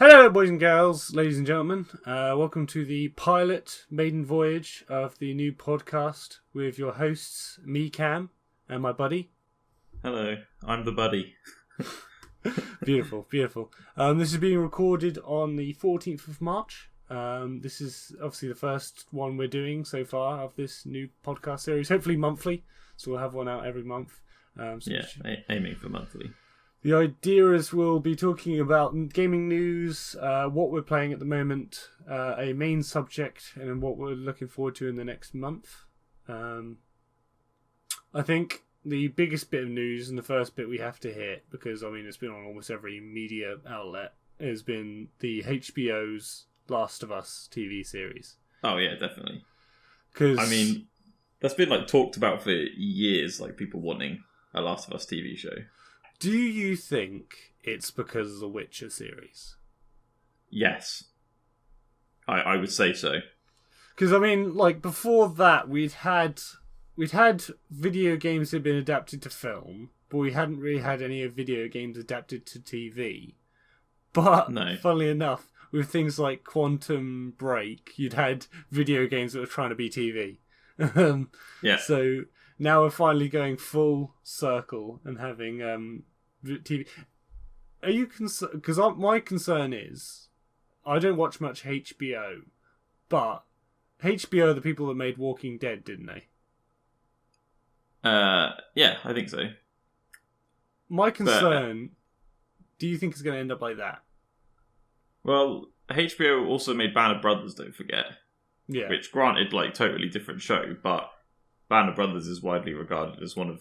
Hello, boys and girls, ladies and gentlemen. Welcome to the pilot maiden voyage of the new podcast with your hosts, me, Cam, and my buddy. Hello, I'm the buddy. Beautiful, beautiful. This is being recorded on the 14th of March. This is obviously the first one we're doing so far of this new podcast series, hopefully monthly, so we'll have one out every month. Aiming for monthly. The idea is we'll be talking about gaming news, what we're playing at the moment, a main subject, and what we're looking forward to in the next month. I think the biggest bit of news and the first bit we have to hit, because it's been on almost every media outlet, has been the HBO's Last of Us TV series. Oh yeah, definitely. Because that's been talked about for years, people wanting a Last of Us TV show. Do you think it's because of the Witcher series? Yes. I would say so. Because, before that, we'd had video games that had been adapted to film, but we hadn't really had any video games adapted to TV. But, no. Funnily enough, with things like Quantum Break, you'd had video games that were trying to be TV. Yeah. So, now we're finally going full circle and having TV. Are you concerned? Because my concern is, I don't watch much HBO, but HBO are the people that made Walking Dead, didn't they? Yeah, I think so. My concern, do you think it's going to end up like that? Well, HBO also made Band of Brothers, don't forget. Yeah. Which, granted, totally different show, but Band of Brothers is widely regarded as one of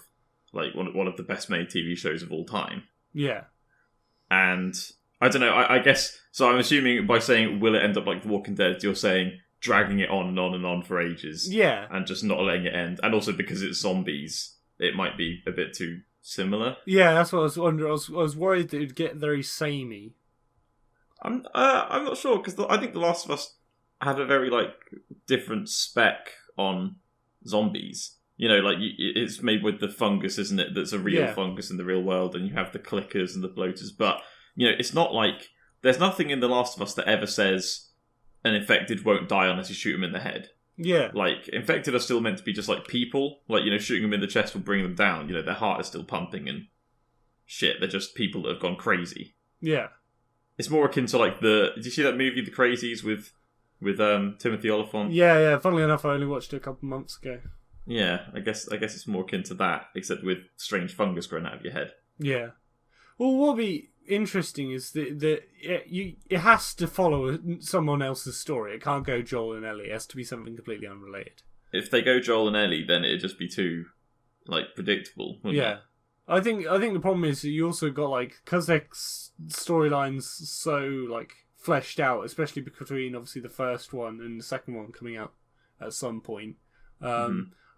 the best made TV shows of all time. Yeah. And I don't know, I guess, so I'm assuming by saying, will it end up like The Walking Dead, you're saying dragging it on and on and on for ages. Yeah. And just not letting it end. And also because it's zombies, it might be a bit too similar. Yeah, that's what I was wondering. I was worried that it would get very samey. I'm not sure, because I think The Last of Us had a very, different spec on zombies. It's made with the fungus, isn't it? That's a real fungus in the real world, and you have the clickers and the bloaters. But, it's not there's nothing in The Last of Us that ever says an infected won't die unless you shoot them in the head. Yeah. Infected are still meant to be just people. Shooting them in the chest will bring them down. Their heart is still pumping and shit. They're just people that have gone crazy. Yeah. It's more akin to, did you see that movie, The Crazies, with Timothy Olyphant? Yeah. Funnily enough, I only watched it a couple months ago. Yeah, I guess it's more akin to that, except with strange fungus growing out of your head. Yeah. Well, what'll be interesting is that it has to follow someone else's story. It can't go Joel and Ellie. It has to be something completely unrelated. If they go Joel and Ellie, then it'd just be too predictable. Yeah. It? I think the problem is that you also got because their storylines so fleshed out, especially between obviously the first one and the second one coming out at some point.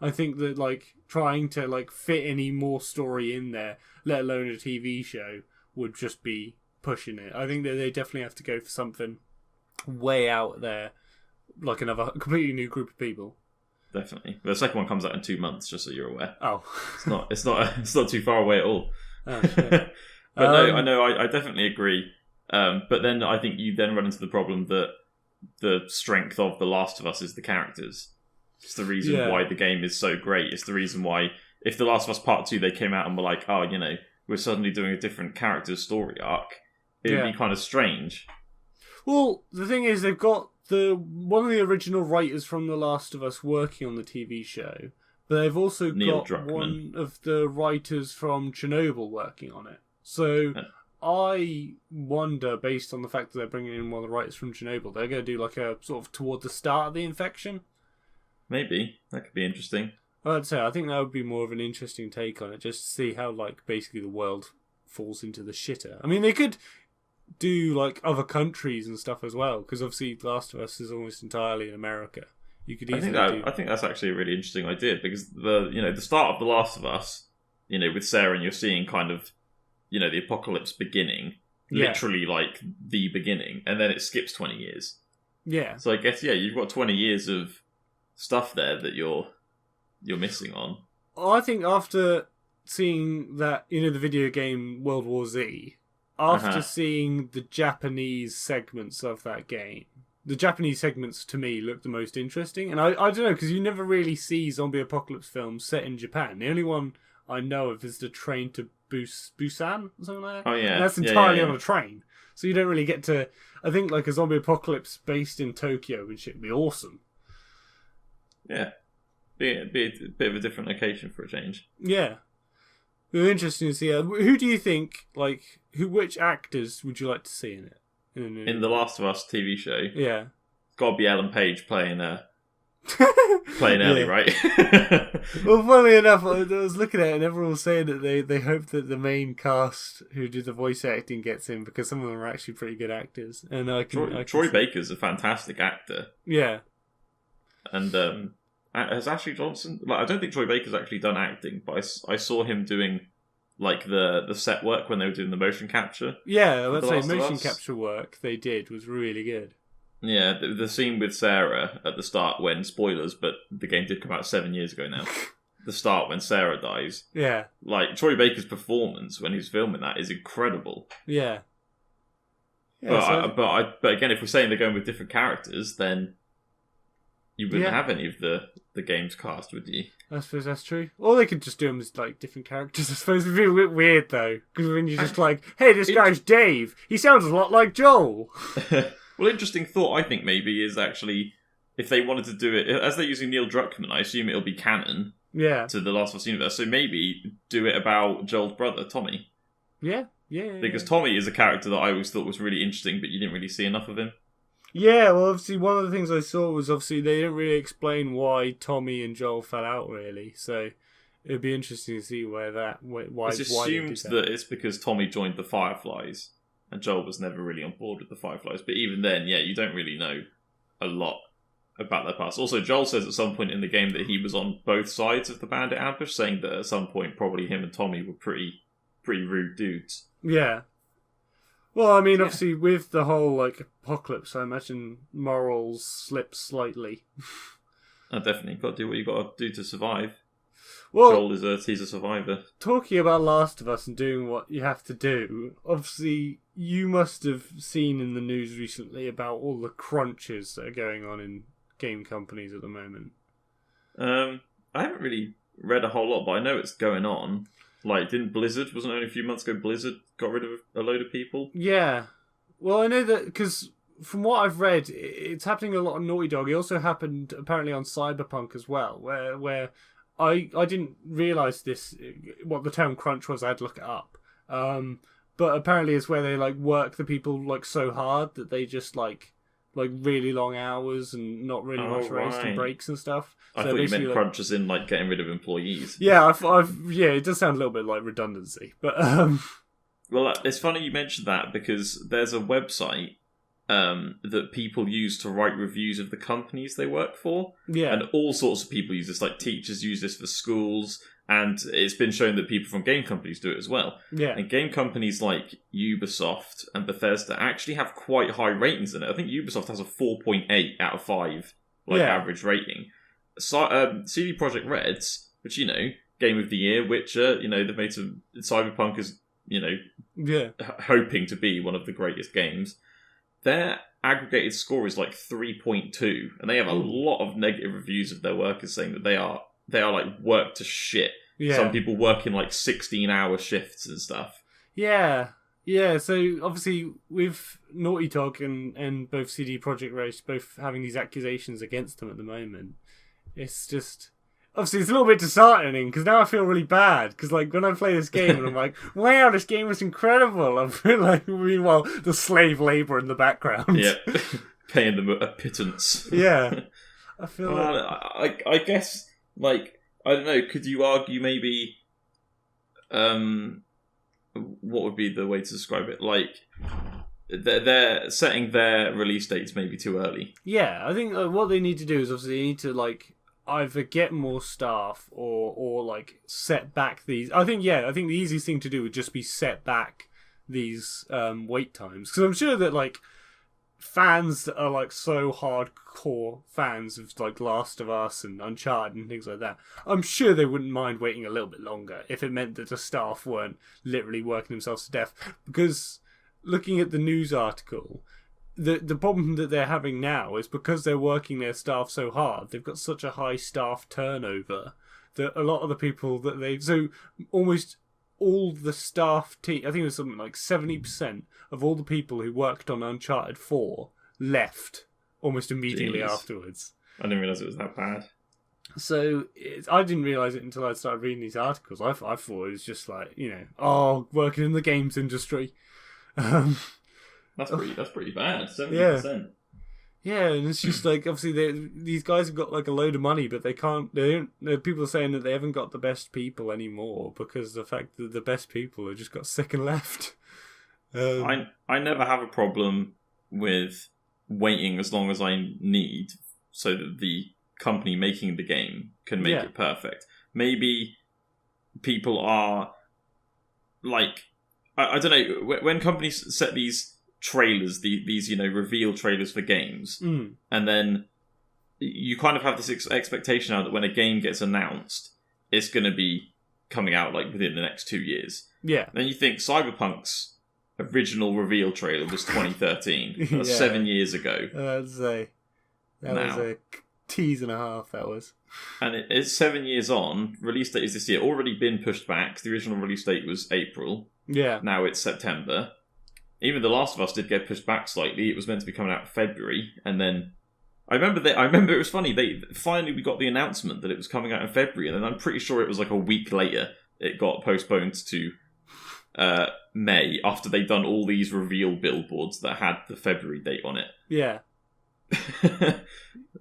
I think that trying to fit any more story in there, let alone a TV show, would just be pushing it. I think that they definitely have to go for something way out there, another completely new group of people. Definitely. The second one comes out in 2 months, just so you're aware. Oh, it's not too far away at all. Oh, shit. But I definitely agree. But then I think you then run into the problem that the strength of The Last of Us is the characters. It's the reason why the game is so great. It's the reason why, if The Last of Us Part 2, they came out and were we're suddenly doing a different character's story arc, it would be kind of strange. Well, the thing is, they've got one of the original writers from The Last of Us working on the TV show, but they've also got one of the writers from Chernobyl working on it. So I wonder, based on the fact that they're bringing in one of the writers from Chernobyl, they're going to do a sort of toward the start of the infection. Maybe. That could be interesting. I'd say, I think that would be more of an interesting take on it, just to see how, basically the world falls into the shitter. They could do, other countries and stuff as well, because obviously The Last of Us is almost entirely in America. You could easily I think that's actually a really interesting idea, because the start of The Last of Us, with Sarah, and you're seeing kind of, the apocalypse beginning, literally, the beginning, and then it skips 20 years. Yeah. So I guess, you've got 20 years of stuff there that you're missing on. I think after seeing that, the video game World War Z, after seeing the Japanese segments of that game, the Japanese segments to me look the most interesting. And I don't know, because you never really see zombie apocalypse films set in Japan. The only one I know of is the Train to Busan or something like that. Oh yeah, and that's entirely on a train, so you don't really get to. I think like a zombie apocalypse based in Tokyo and shit would be awesome. Yeah, be a bit of a different location for a change. Yeah, it'd be interesting to see. Who do you think which actors would you like to see in it? In the Last of Us TV show, yeah, it's got to be Ellen Page playing Ellie, right? Well, funnily enough, I was looking at it and everyone was saying that they hope that the main cast who do the voice acting gets in, because some of them are actually pretty good actors. And Troy Baker's a fantastic actor. Yeah. And has Ashley Johnson... I don't think Troy Baker's actually done acting, but I saw him doing the set work when they were doing the motion capture. Yeah, let's say motion capture work they did was really good. Yeah, the scene with Sarah at the start when, spoilers, but the game did come out 7 years ago now. The start when Sarah dies. Yeah. Troy Baker's performance when he was filming that is incredible. Yeah. But again, if we're saying they're going with different characters, then you wouldn't have any of the game's cast, would you? I suppose that's true. Or they could just do them as different characters. I suppose it'd be a bit weird though, because when you're just hey, this guy's Dave. He sounds a lot like Joel. Well, interesting thought, I think, maybe, is actually, if they wanted to do it, as they're using Neil Druckmann, I assume it'll be canon to the Last of Us universe, so maybe do it about Joel's brother, Tommy. Yeah. Because Tommy is a character that I always thought was really interesting, but you didn't really see enough of him. Yeah, well, obviously, one of the things I saw was, obviously, they didn't really explain why Tommy and Joel fell out, really, so it'd be interesting to see why it's assumed that it's because Tommy joined the Fireflies, and Joel was never really on board with the Fireflies. But even then, you don't really know a lot about their past. Also, Joel says at some point in the game that he was on both sides of the bandit ambush, saying that at some point probably him and Tommy were pretty rude dudes. Yeah. Well, I mean, obviously, with the whole apocalypse, I imagine morals slip slightly. Oh, definitely. Got to do what you got to do to survive. Well, Joel he's a survivor. Talking about Last of Us and doing what you have to do, obviously you must have seen in the news recently about all the crunches that are going on in game companies at the moment. I haven't really read a whole lot, but I know it's going on. Wasn't it only a few months ago Blizzard got rid of a load of people? Yeah. Well, I know that because from what I've read, it's happening a lot on Naughty Dog. It also happened apparently on Cyberpunk as well, where I didn't realise this, what the term crunch was. I had to look it up. But apparently it's where they work the people so hard that they just really long hours and not really much rest and breaks and stuff. I thought you meant crunch as in getting rid of employees. Yeah, it does sound a little bit like redundancy, but well, it's funny you mentioned that because there's a website that people use to write reviews of the companies they work for. Yeah. And all sorts of people use this, teachers use this for schools, and it's been shown that people from game companies do it as well. Yeah. And game companies like Ubisoft and Bethesda actually have quite high ratings in it. I think Ubisoft has a 4.8 out of 5 average rating. So, CD Projekt Red's, which, Game of the Year, Witcher, they've made some... Cyberpunk is, hoping to be one of the greatest games. Their aggregated score is 3.2, and they have a lot of negative reviews of their workers saying that they are work to shit. Yeah. Some people work in 16-hour shifts and stuff. Yeah. Yeah, so obviously with Naughty Dog and both CD Projekt Red both having these accusations against them at the moment, it's just... Obviously, it's a little bit disheartening, because now I feel really bad, because when I play this game, and I'm like, wow, this game is incredible. I feel meanwhile, the slave labour in the background. Yeah, paying them a pittance. Yeah. I feel I guess, I don't know, could you argue maybe, what would be the way to describe it? They're setting their release dates maybe too early. Yeah, I think what they need to do is obviously they need to, either get more staff or set back these. I think the easiest thing to do would just be set back these wait times, because I'm sure that fans that are so hardcore fans of Last of Us and Uncharted and things like that, I'm sure they wouldn't mind waiting a little bit longer if it meant that the staff weren't literally working themselves to death. Because looking at the news article, the problem that they're having now is because they're working their staff so hard, they've got such a high staff turnover that a lot of the people that so almost all the staff team, I think it was something like 70% of all the people who worked on Uncharted 4 left almost immediately afterwards. I didn't realise it was that bad. So I didn't realise it until I started reading these articles. I thought it was just like, working in the games industry. That's pretty bad. 70%. Yeah, and it's just like, obviously these guys have got like a load of money, but people are saying that they haven't got the best people anymore because of the fact that the best people have just got sick and left. I never have a problem with waiting as long as I need so that the company making the game can make it perfect. Maybe people are like, I don't know, when companies set these trailers, these reveal trailers for games, and then you kind of have this expectation now that when a game gets announced, it's going to be coming out like within the next 2 years. Yeah. Then you think Cyberpunk's original reveal trailer was 2013. That was 7 years ago. That was a tease and a half, that was. And it's 7 years on. Release date is this year. Already been pushed back. The original release date was April. Yeah. Now it's September. Even The Last of Us did get pushed back slightly. It was meant to be coming out in February, and then I remember it was funny. We got the announcement that it was coming out in February, and then I'm pretty sure it was like a week later it got postponed to May after they'd done all these reveal billboards that had the February date on it. Yeah.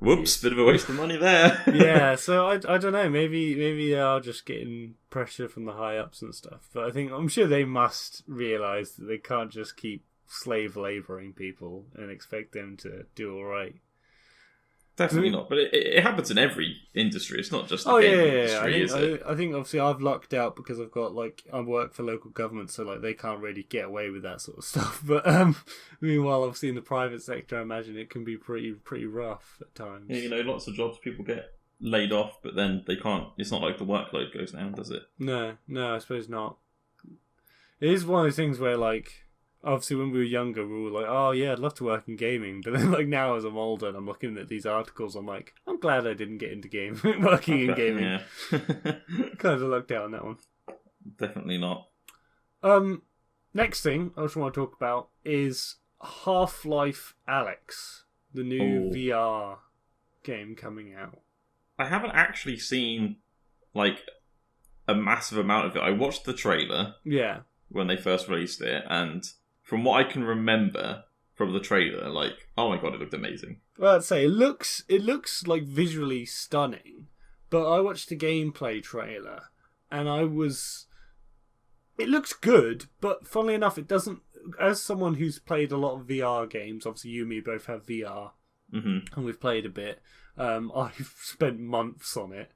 Whoops, bit of a waste of money there. Yeah, so I don't know, maybe they are just getting pressure from the high ups and stuff. But I'm sure they must realise that they can't just keep slave labouring people and expect them to do alright. Definitely not, but it happens in every industry. It's not just the gaming industry, is it? I think obviously I've lucked out because I've got I work for local government, so they can't really get away with that sort of stuff. But meanwhile, obviously in the private sector, I imagine it can be pretty rough at times. Yeah, lots of jobs people get laid off, but then they can't. It's not like the workload goes down, does it? No, I suppose not. It is one of those things where obviously when we were younger, we were like, oh yeah, I'd love to work in gaming. But then now as I'm older and I'm looking at these articles, I'm like, I'm glad I didn't get into working in gaming. Yeah. Kind of lucked out on that one. Definitely not. Next thing I just want to talk about is Half-Life Alyx, the new VR game coming out. I haven't actually seen a massive amount of it. I watched the trailer. Yeah. When they first released it, and from what I can remember from the trailer, oh my god, it looked amazing. Well, I'd say it looks like visually stunning, but I watched the gameplay trailer and it looks good, but funnily enough, it doesn't. As someone who's played a lot of VR games, obviously you and me both have VR, and we've played a bit. I've spent months on it.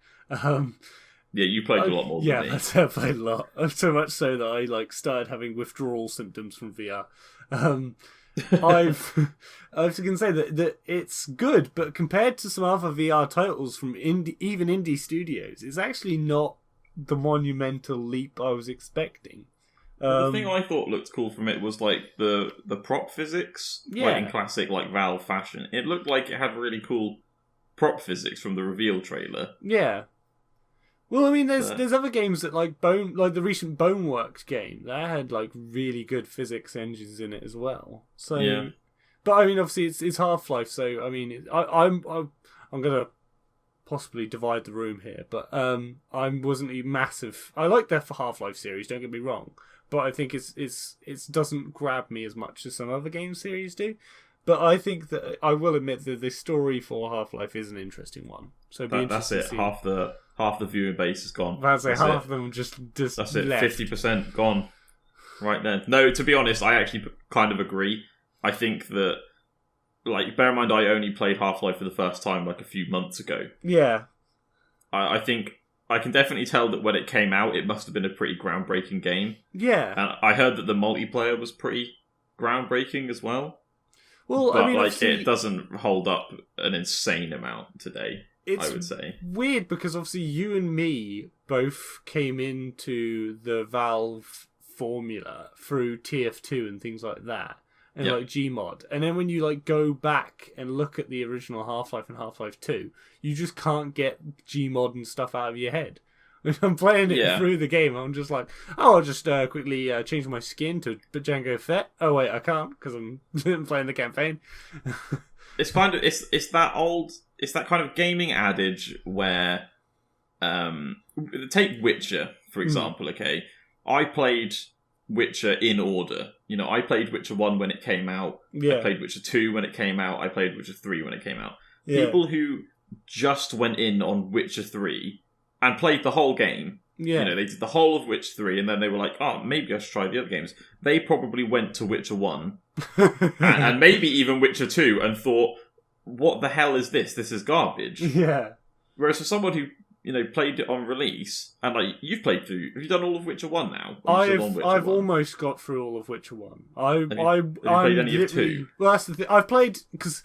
Yeah, you played a lot more than me. Yeah, I played a lot. So much so that I started having withdrawal symptoms from VR. I was going to say that it's good, but compared to some other VR titles from even indie studios, it's actually not the monumental leap I was expecting. The thing I thought looked cool from it was the prop physics, in classic Valve fashion. It looked like it had really cool prop physics from the reveal trailer. Yeah. Well, I mean, there's other games that the recent Boneworks game that had really good physics engines in it as well. So, yeah. But I mean, obviously it's Half-Life, so I mean, I'm gonna possibly divide the room here, but I wasn't a massive. I like the Half-Life series. Don't get me wrong, but I think it doesn't grab me as much as some other game series do. But I think that I will admit that the story for Half-Life is an interesting one. So that's it. Half the viewing base is gone. That's half of them just that's it. left. 50% gone. Right then. No, to be honest, I actually kind of agree. I think that, bear in mind, I only played Half-Life for the first time a few months ago. Yeah. I think I can definitely tell that when it came out, it must have been a pretty groundbreaking game. Yeah. And I heard that the multiplayer was pretty groundbreaking as well. Well, but I mean, it doesn't hold up an insane amount today. I would say weird because obviously you and me both came into the Valve formula through TF2 and things like that, and Yep. like Gmod, and then when you like go back and look at the original Half-Life and Half-Life 2, you just can't get Gmod and stuff out of your head. When I'm playing it through the game, I'm just like, oh, I'll just quickly change my skin to Django Fett. Oh wait, I can't because I'm playing the campaign. It's kind of it's that kind of gaming adage where take Witcher for example. Okay, I played Witcher in order. You know, I played Witcher 1 when it came out. I played Witcher 2 when it came out. I played Witcher 3 when it came out. People who just went in on Witcher 3 and played the whole game. You know, they did the whole of Witcher 3 and then they were like, oh, maybe I should try the other games. They probably went to Witcher 1 and maybe even Witcher 2 and thought, what the hell is this? This is garbage. Yeah. Whereas for someone who, you know, played it on release, and like you've played through, have you done all of Witcher 1 now? I've almost got through all of Witcher 1. Have you played any of 2? Well, that's the thing. I've played because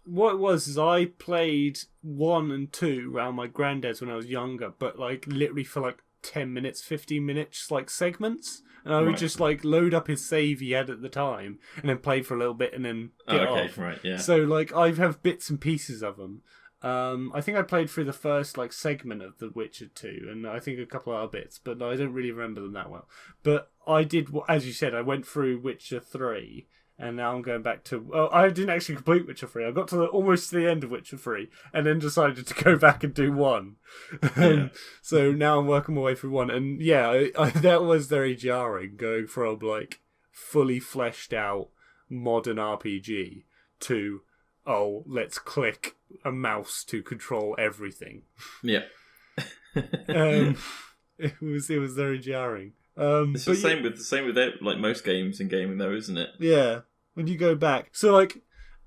what it was is I played 1 and 2 around my granddad's when I was younger, but like literally for like 10 minutes, 15 minutes, like segments. And I would just like load up his save he had at the time and then play for a little bit and then get off. Right, yeah. So like I have bits and pieces of them. I think I played through the first like segment of The Witcher 2 and I think a couple of other bits, but I don't really remember them that well. But I did, as you said, I went through Witcher 3 and now I'm going back to... Oh, I didn't actually complete Witcher 3. I got to almost to the end of Witcher 3 and then decided to go back and do 1. So now I'm working my way through 1. And yeah, that was very jarring going from like fully fleshed out modern RPG to, oh, let's click a mouse to control everything. Yeah. It was very jarring. It's the same with it, like most games in gaming, though, isn't it? Yeah, when you go back. So, like,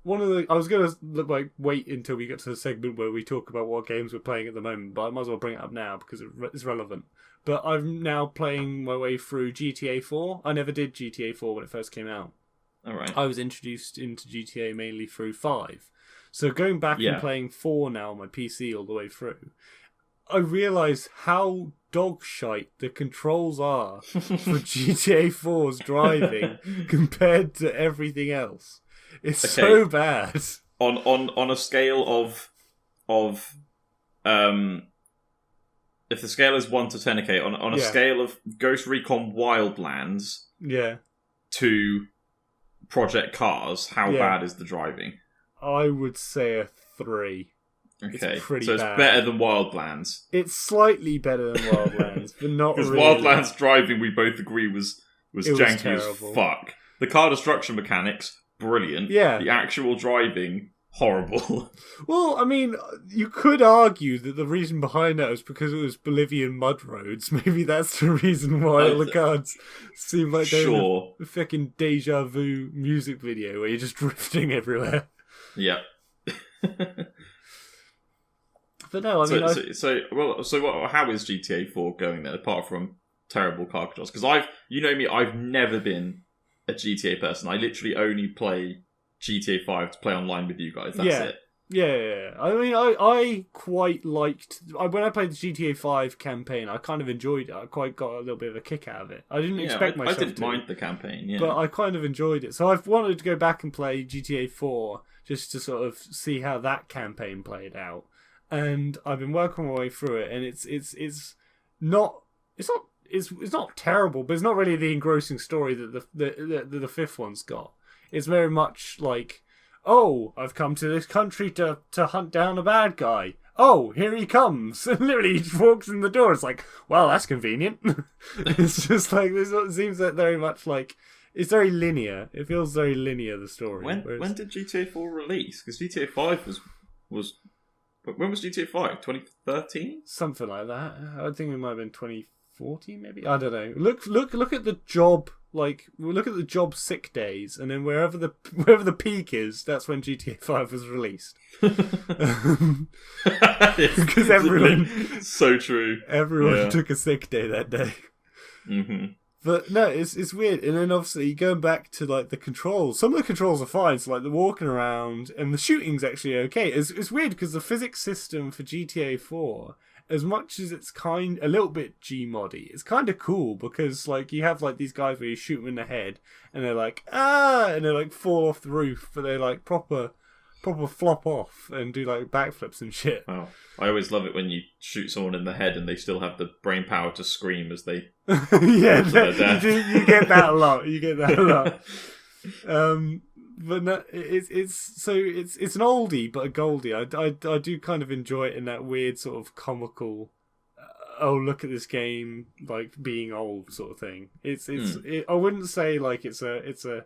I was gonna like wait until we get to the segment where we talk about what games we're playing at the moment, but I might as well bring it up now because it's relevant. But I'm now playing my way through GTA 4. I never did GTA 4 when it first came out. All right. I was introduced into GTA mainly through 5. So going back and playing 4 now on my PC all the way through, I realise how dog shite the controls are for GTA 4's driving compared to everything else. It's so bad. On a scale of if the scale is 1 to 10, on a scale of Ghost Recon Wildlands to Project Cars, how bad is the driving? I would say a 3. Okay, it's pretty so it's bad. better than Wildlands. It's slightly better than Wildlands, but not really. Because Wildlands driving, we both agree, was janky as fuck. The car destruction mechanics, brilliant. Yeah. The actual driving, horrible. Well, I mean, you could argue that the reason behind that was because it was Bolivian mud roads. Maybe that's the reason why all the cars seem like they're in a fucking deja vu music video where you're just drifting everywhere. Yeah. But no, I mean... how is GTA 4 going then, apart from terrible car controls? Because you know me, I've never been a GTA person. I literally only play GTA 5 to play online with you guys. That's it. Yeah. I mean, I quite liked... When I played the GTA 5 campaign, I kind of enjoyed it. I quite got a little bit of a kick out of it. I didn't expect myself to. I didn't mind the campaign, but I kind of enjoyed it. So I've wanted to go back and play GTA 4 just to sort of see how that campaign played out. And I've been working my way through it, and it's not terrible, but it's not really the engrossing story that the fifth one's got. It's very much like, oh, I've come to this country to hunt down a bad guy. Oh, here he comes! And literally, he just walks in the door. It's like, well, that's convenient. It's just like this. It seems like very much like it's very linear. It feels very linear, the story. When did GTA 4 release? Because GTA 5 was. When was GTA 5? 2013? Something like that. I think it might have been 2014, maybe. I don't know. Look at the job. Like, look at the job sick days, and then wherever the peak is, that's when GTA 5 was released. Because everyone, so true. Everyone took a sick day that day. Mm-hmm. But no, it's weird. And then obviously going back to like the controls. Some of the controls are fine. So like the walking around and the shooting's actually okay. It's weird because the physics system for GTA 4 as much as it's a little bit Gmoddy, it's kind of cool because like you have like these guys where you shoot them in the head and they're like and they like fall off the roof, but they like proper flop off and do like backflips and shit. Wow. I always love it when you shoot someone in the head and they still have the brain power to scream as they yeah, you get that a lot. You get that a lot. But no, it's an oldie but a goldie. I do kind of enjoy it in that weird sort of comical. Oh, look at this game like being old sort of thing. I wouldn't say like it's a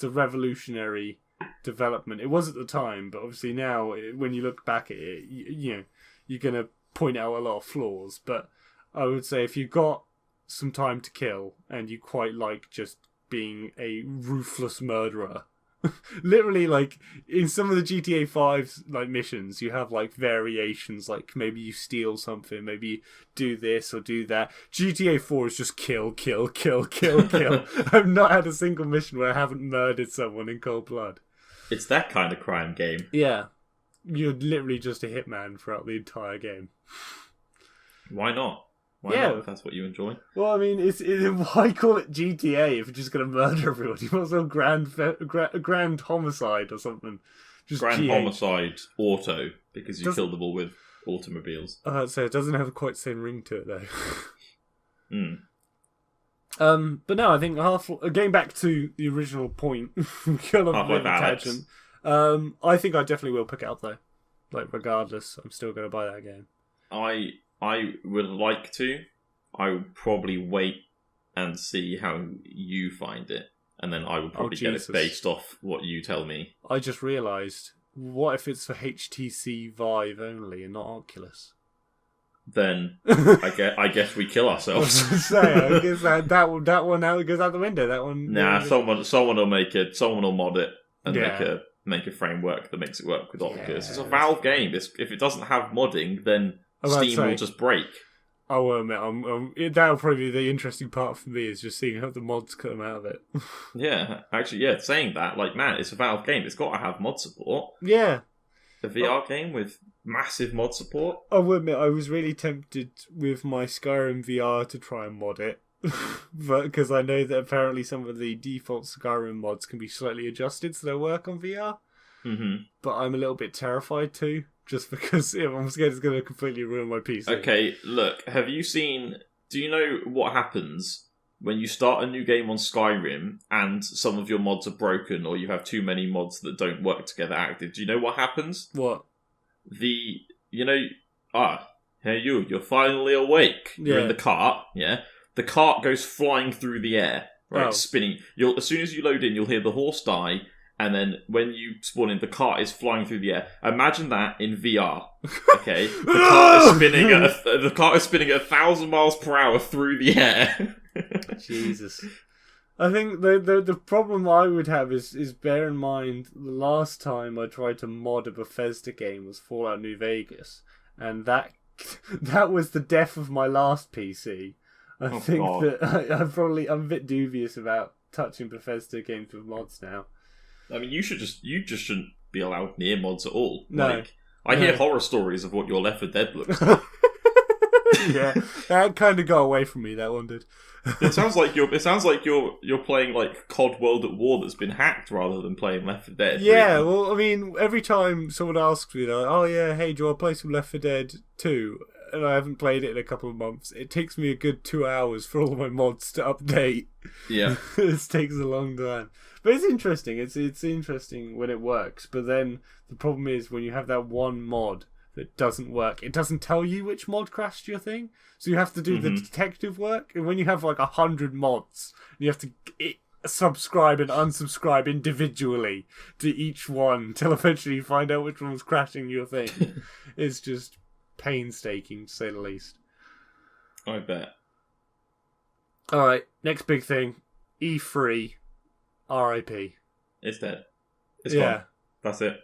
revolutionary development. It was at the time, but obviously now when you look back at it, you know you're gonna point out a lot of flaws. But I would say if you've got some time to kill and you quite like just being a ruthless murderer. Literally, like in some of the GTA 5's like missions, you have like variations. Like maybe you steal something, maybe you do this or do that. GTA 4 is just kill, kill, kill, kill, kill. I've not had a single mission where I haven't murdered someone in cold blood. It's that kind of crime game. Yeah, you're literally just a hitman throughout the entire game. Why not? Why not, if that's what you enjoy? Well, I mean, why call it GTA if you're just going to murder everyone? You might as well grand homicide or something. Just grand homicide auto, because you killed them all with automobiles. So it doesn't have quite the same ring to it, though. But no, I think getting back to the original point, kind of a bit of a tangent. I think I definitely will pick it up, though. Like, regardless, I'm still going to buy that game. I would like to. I would probably wait and see how you find it. And then I would probably get it based off what you tell me. I just realised, what if it's for HTC Vive only and not Oculus? Then I guess we kill ourselves. I guess that one now goes out the window. That one. Nah, someone will make it. Someone will mod it and make a framework that makes it work with Oculus. It's a Valve game. If it doesn't have modding, then Steam will just break. I will admit, that'll probably be the interesting part for me, is just seeing how the mods come out of it. Yeah, actually, saying that, like, man, it's a Valve game. It's got to have mod support. Yeah. A VR game with massive mod support. I will admit, I was really tempted with my Skyrim VR to try and mod it. But because I know that apparently some of the default Skyrim mods can be slightly adjusted so they'll work on VR. Mm-hmm. But I'm a little bit terrified too. Just because I'm scared it's going to completely ruin my PC. Okay, look, do you know what happens when you start a new game on Skyrim and some of your mods are broken or you have too many mods that don't work together active? Do you know what happens? What? Hey you're finally awake. You're in the cart, yeah? The cart goes flying through the air, right? Spinning. As soon as you load in, you'll hear the horse die. And then when you spawn in, the cart is flying through the air. Imagine that in VR. Okay, the cart is spinning at 1,000 miles per hour through the air. Jesus. I think the problem I would have is bear in mind the last time I tried to mod a Bethesda game was Fallout New Vegas, and that was the death of my last PC. I'm a bit dubious about touching Bethesda games with mods now. I mean, you just shouldn't be allowed near mods at all. No. I hear horror stories of what your Left 4 Dead looks like. Yeah, that kind of got away from me. That one did. It sounds like you're playing like COD World at War that's been hacked rather than playing Left 4 Dead. Yeah, really. well, I mean, every time someone asks me, like, "Oh yeah, hey, do you want to play some Left 4 Dead 2?" and I haven't played it in a couple of months, it takes me a good 2 hours for all of my mods to update. Yeah, this takes a long time. But it's interesting. It's interesting when it works. But then the problem is when you have that one mod that doesn't work, it doesn't tell you which mod crashed your thing. So you have to do the detective work. And when you have like 100 mods, you have to subscribe and unsubscribe individually to each one till eventually you find out which one was crashing your thing. It's just painstaking, to say the least. I bet. Alright, next big thing. E3. RIP. It's dead. It's gone. That's it.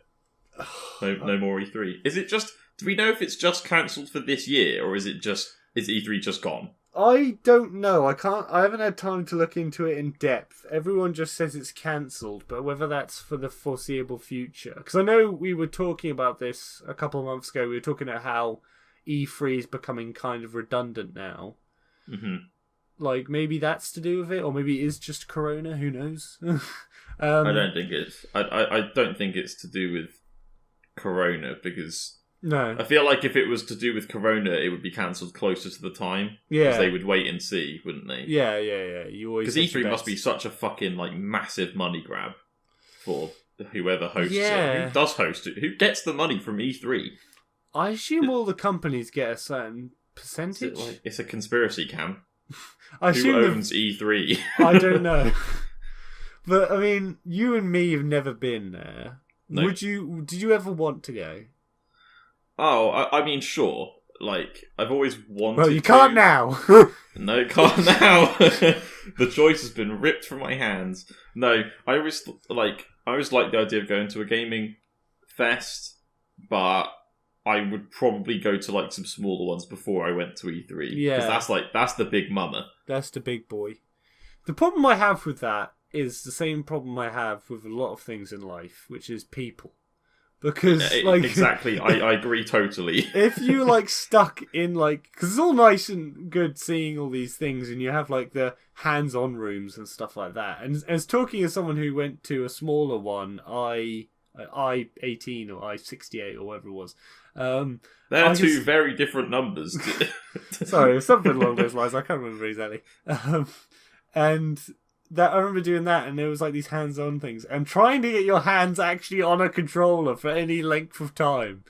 No more E3. Is it just... Do we know if it's just cancelled for this year, or is E3 just gone? I don't know. I haven't had time to look into it in depth. Everyone just says it's cancelled, but whether that's for the foreseeable future. Because I know we were talking about this a couple of months ago. We were talking about how E3 is becoming kind of redundant now. Mm-hmm. Like, maybe that's to do with it, or maybe it is just Corona. Who knows? I don't think it's. I don't think it's to do with Corona, because No. I feel like if it was to do with Corona, it would be cancelled closer to the time. Yeah. Because they would wait and see, wouldn't they? Yeah. You always Because E3 must be such a fucking like massive money grab for whoever hosts it. Yeah. Who does host it? Who gets the money from E3? I assume all the companies get a certain percentage. It's a conspiracy, Cam. I Who assume owns E3? I don't know. But I mean, you and me have never been there. No. Did you ever want to go? Oh, I mean, sure. Like, I've always wanted. Well, you can't now. No, can't now. The choice has been ripped from my hands. No, I always liked the idea of going to a gaming fest, but I would probably go to like some smaller ones before I went to E3. Yeah, because that's the big mama. That's the big boy. The problem I have with that is the same problem I have with a lot of things in life, which is people. Because exactly, I agree totally. If you like stuck in like, because it's all nice and good seeing all these things, and you have like the hands-on rooms and stuff like that. And as talking as someone who went to a smaller one, I-18 or I-68 or whatever it was. They're two very different numbers. Sorry, something along those lines. I can't remember exactly. And that I remember doing that, and there was like these hands-on things, and trying to get your hands actually on a controller for any length of time,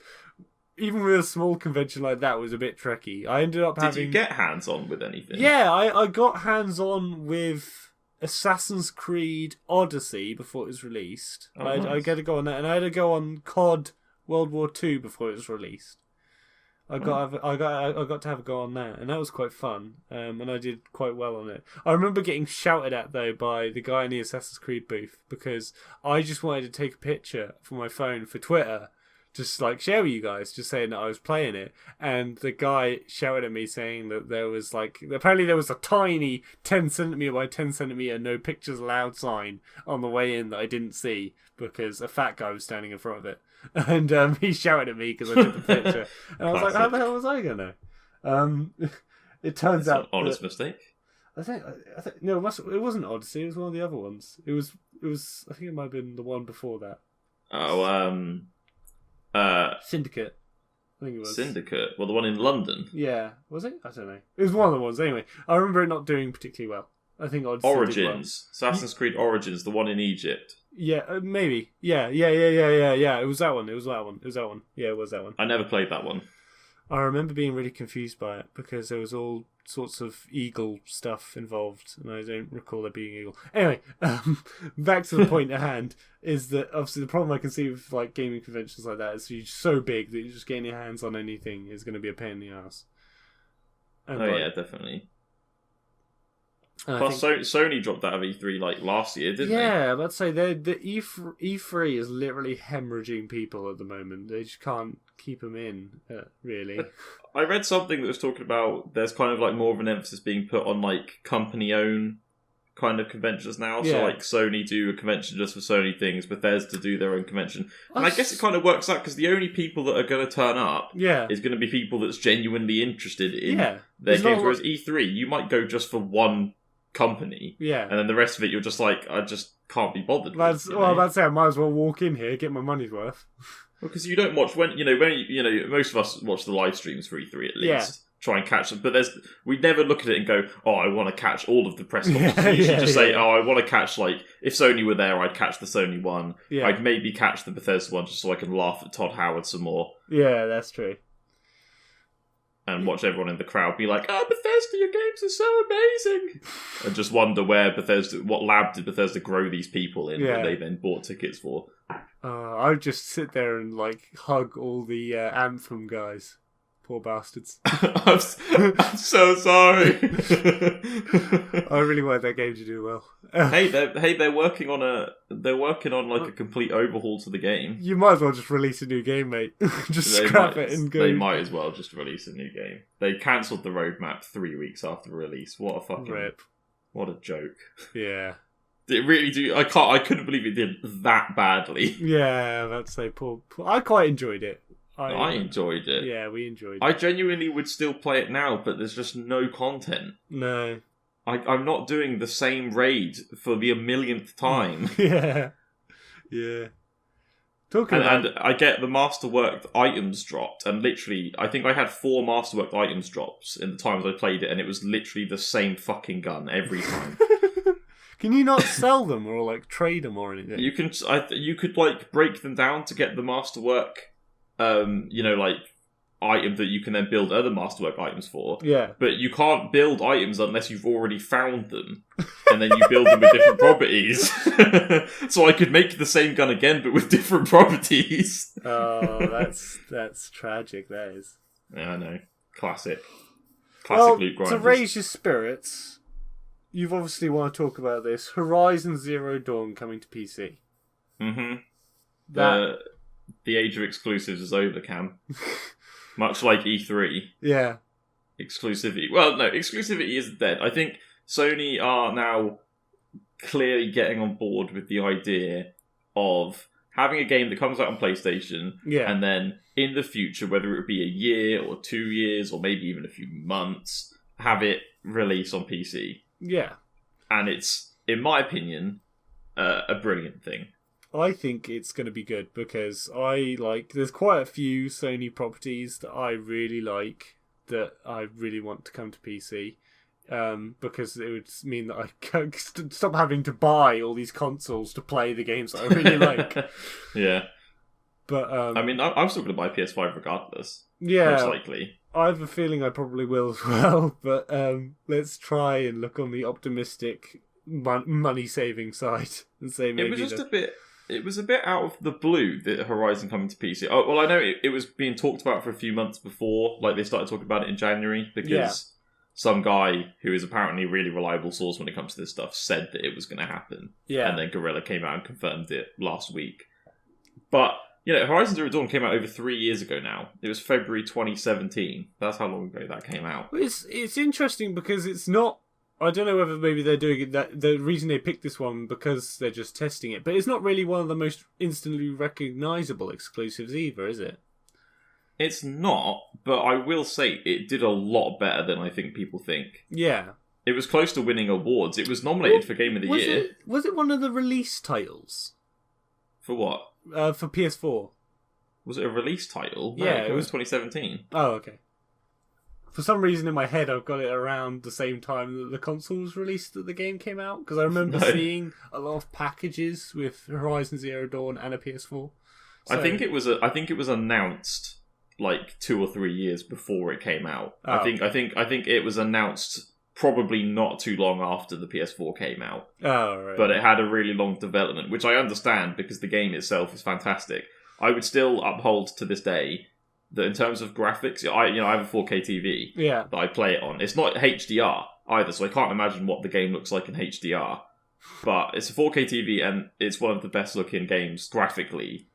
even with a small convention like that, was a bit tricky. I ended up having. Did you get hands-on with anything? Yeah, I got hands-on with Assassin's Creed Odyssey before it was released. Oh, I nice. got to go on that, and I had to go on COD World War II before it was released. I got to have a go on that, and that was quite fun. And I did quite well on it. I remember getting shouted at though by the guy in the Assassin's Creed booth because I just wanted to take a picture for my phone for Twitter, just like share with you guys, just saying that I was playing it. And the guy shouted at me saying that there was apparently there was a tiny 10cm by 10cm no pictures allowed sign on the way in that I didn't see because a fat guy was standing in front of it. And he shouted at me because I took the picture. And I was like, how the hell was I going to know? It turns out... An honest mistake? I think no, it wasn't Odyssey, it was one of the other ones. It was I think it might have been the one before that. Syndicate. I think it was. Syndicate? Well, the one in London. Yeah. Was it? I don't know. It was one of the ones. Anyway, I remember it not doing particularly well. I think Odyssey Origins. did well. Assassin's Creed Origins, the one in Egypt. Yeah, maybe. Yeah. It was that one. Yeah, it was that one. I never played that one. I remember being really confused by it because there was all sorts of eagle stuff involved, and I don't recall there being eagle. Anyway, back to the point at hand is that obviously the problem I can see with like gaming conventions like that is you're so big that just getting your hands on anything is going to be a pain in the ass. And yeah, definitely. Plus, Sony dropped out of E3 like last year, didn't they? Yeah, let's say the E3 is literally hemorrhaging people at the moment. They just can't keep them in, really. I read something that was talking about there's kind of like more of an emphasis being put on like company-owned kind of conventions now. Yeah. So like Sony do a convention just for Sony things, Bethesda do their own convention. And I guess it kind of works out because the only people that are going to turn up is going to be people that's genuinely interested in their games. Whereas E3, you might go just for one company, and then the rest of it you're just like, I just can't be bothered. That's it. I might as well walk in here, get my money's worth. Because you don't watch when most of us watch the live streams for E3 at least. Yeah. Try and catch them, but we never look at it and go, oh, I want to catch all of the press conferences. You just say, oh, I want to catch, like, if Sony were there, I'd catch the Sony one. Yeah. I'd maybe catch the Bethesda one just so I can laugh at Todd Howard some more. Yeah, that's true. And watch everyone in the crowd be like, oh, Bethesda, your games are so amazing. And just wonder what lab did Bethesda grow these people in that they then bought tickets for. I would just sit there and like hug all the Anthem guys. Poor bastards. I'm so sorry. I really wanted that game to do well. they're working on like a complete overhaul to the game. You might as well just release a new game, mate. Scrap it and go. They might as well just release a new game. They cancelled the roadmap 3 weeks after release. What a fucking rip. What a joke. Yeah. It really do. I couldn't believe it did that badly. Yeah, that's so poor. I quite enjoyed it. I enjoyed it. Yeah, we enjoyed it. I genuinely would still play it now, but there's just no content. No. I'm not doing the same raid for the 1,000,000th time. Yeah. Yeah. And I get the masterworked items dropped, and literally, I think I had 4 masterworked items drops in the times I played it, and it was literally the same fucking gun every time. Can you not sell them or like trade them or anything? You could like break them down to get the masterwork, like item that you can then build other masterwork items for. Yeah. But you can't build items unless you've already found them, and then you build them with different properties. So I could make the same gun again, but with different properties. Oh, that's tragic. That is. Yeah, I know. Classic loot grinders. To raise your spirits, you've obviously want to talk about this. Horizon Zero Dawn coming to PC. Mm-hmm. The age of exclusives is over, Cam. Much like E3. Yeah. Exclusivity. Well, no, exclusivity is dead. I think Sony are now clearly getting on board with the idea of having a game that comes out on PlayStation, and then in the future, whether it be a year or 2 years or maybe even a few months, have it release on PC. Yeah. And it's, in my opinion, a brilliant thing. I think it's going to be good because there's quite a few Sony properties that I really like that I really want to come to PC, because it would mean that I can stop having to buy all these consoles to play the games that I really like. Yeah. But I mean, I'm still going to buy PS5 regardless. Yeah. Most likely. I have a feeling I probably will as well, but let's try and look on the optimistic money-saving side and say maybe It was a bit out of the blue that Horizon coming to PC. Oh, well, I know it was being talked about for a few months before. Like, they started talking about it in January because some guy who is apparently a really reliable source when it comes to this stuff said that it was going to happen. Yeah. And then Guerrilla came out and confirmed it last week. But, Horizon Zero Dawn came out over 3 years ago now. It was February 2017. That's how long ago that came out. It's interesting because it's not... I don't know whether maybe they're doing it that the reason they picked this one because they're just testing it, but it's not really one of the most instantly recognisable exclusives either, is it? It's not, but I will say it did a lot better than I think people think. Yeah. It was close to winning awards. It was nominated for Game of the Year. Was it one of the release titles? For what? For PS4. Was it a release title? No, Yeah, it was 2017. Oh, okay. For some reason in my head, I've got it around the same time that the console was released that the game came out. Because I remember seeing a lot of packages with Horizon Zero Dawn and a PS4. So... I think it was announced like 2 or 3 years before it came out. Oh. I think it was announced probably not too long after the PS4 came out. Oh, right. But it had a really long development, which I understand because the game itself is fantastic. I would still uphold to this day that in terms of graphics, I have a 4K TV that I play it on. It's not HDR either, so I can't imagine what the game looks like in HDR. But it's a 4K TV, and it's one of the best looking games graphically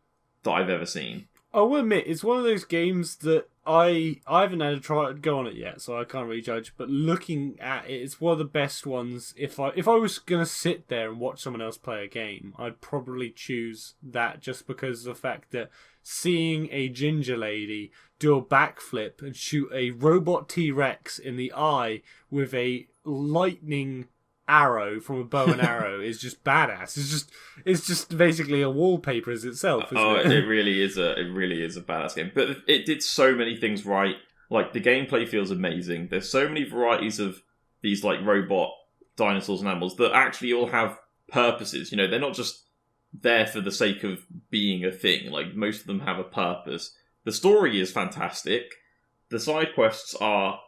that I've ever seen. I will admit, it's one of those games that I haven't had a try to go on it yet, so I can't really judge. But looking at it, it's one of the best ones. If I was gonna sit there and watch someone else play a game, I'd probably choose that just because of the fact that seeing a ginger lady do a backflip and shoot a robot T-Rex in the eye with a lightning arrow from a bow and arrow is just badass. It's just basically a wallpaper as itself, isn't it? It really is a badass game. But it did so many things right. Like, the gameplay feels amazing. There's so many varieties of these like robot dinosaurs and animals that actually all have purposes. They're not just there for the sake of being a thing. Like, most of them have a purpose. The story is fantastic. The side quests are,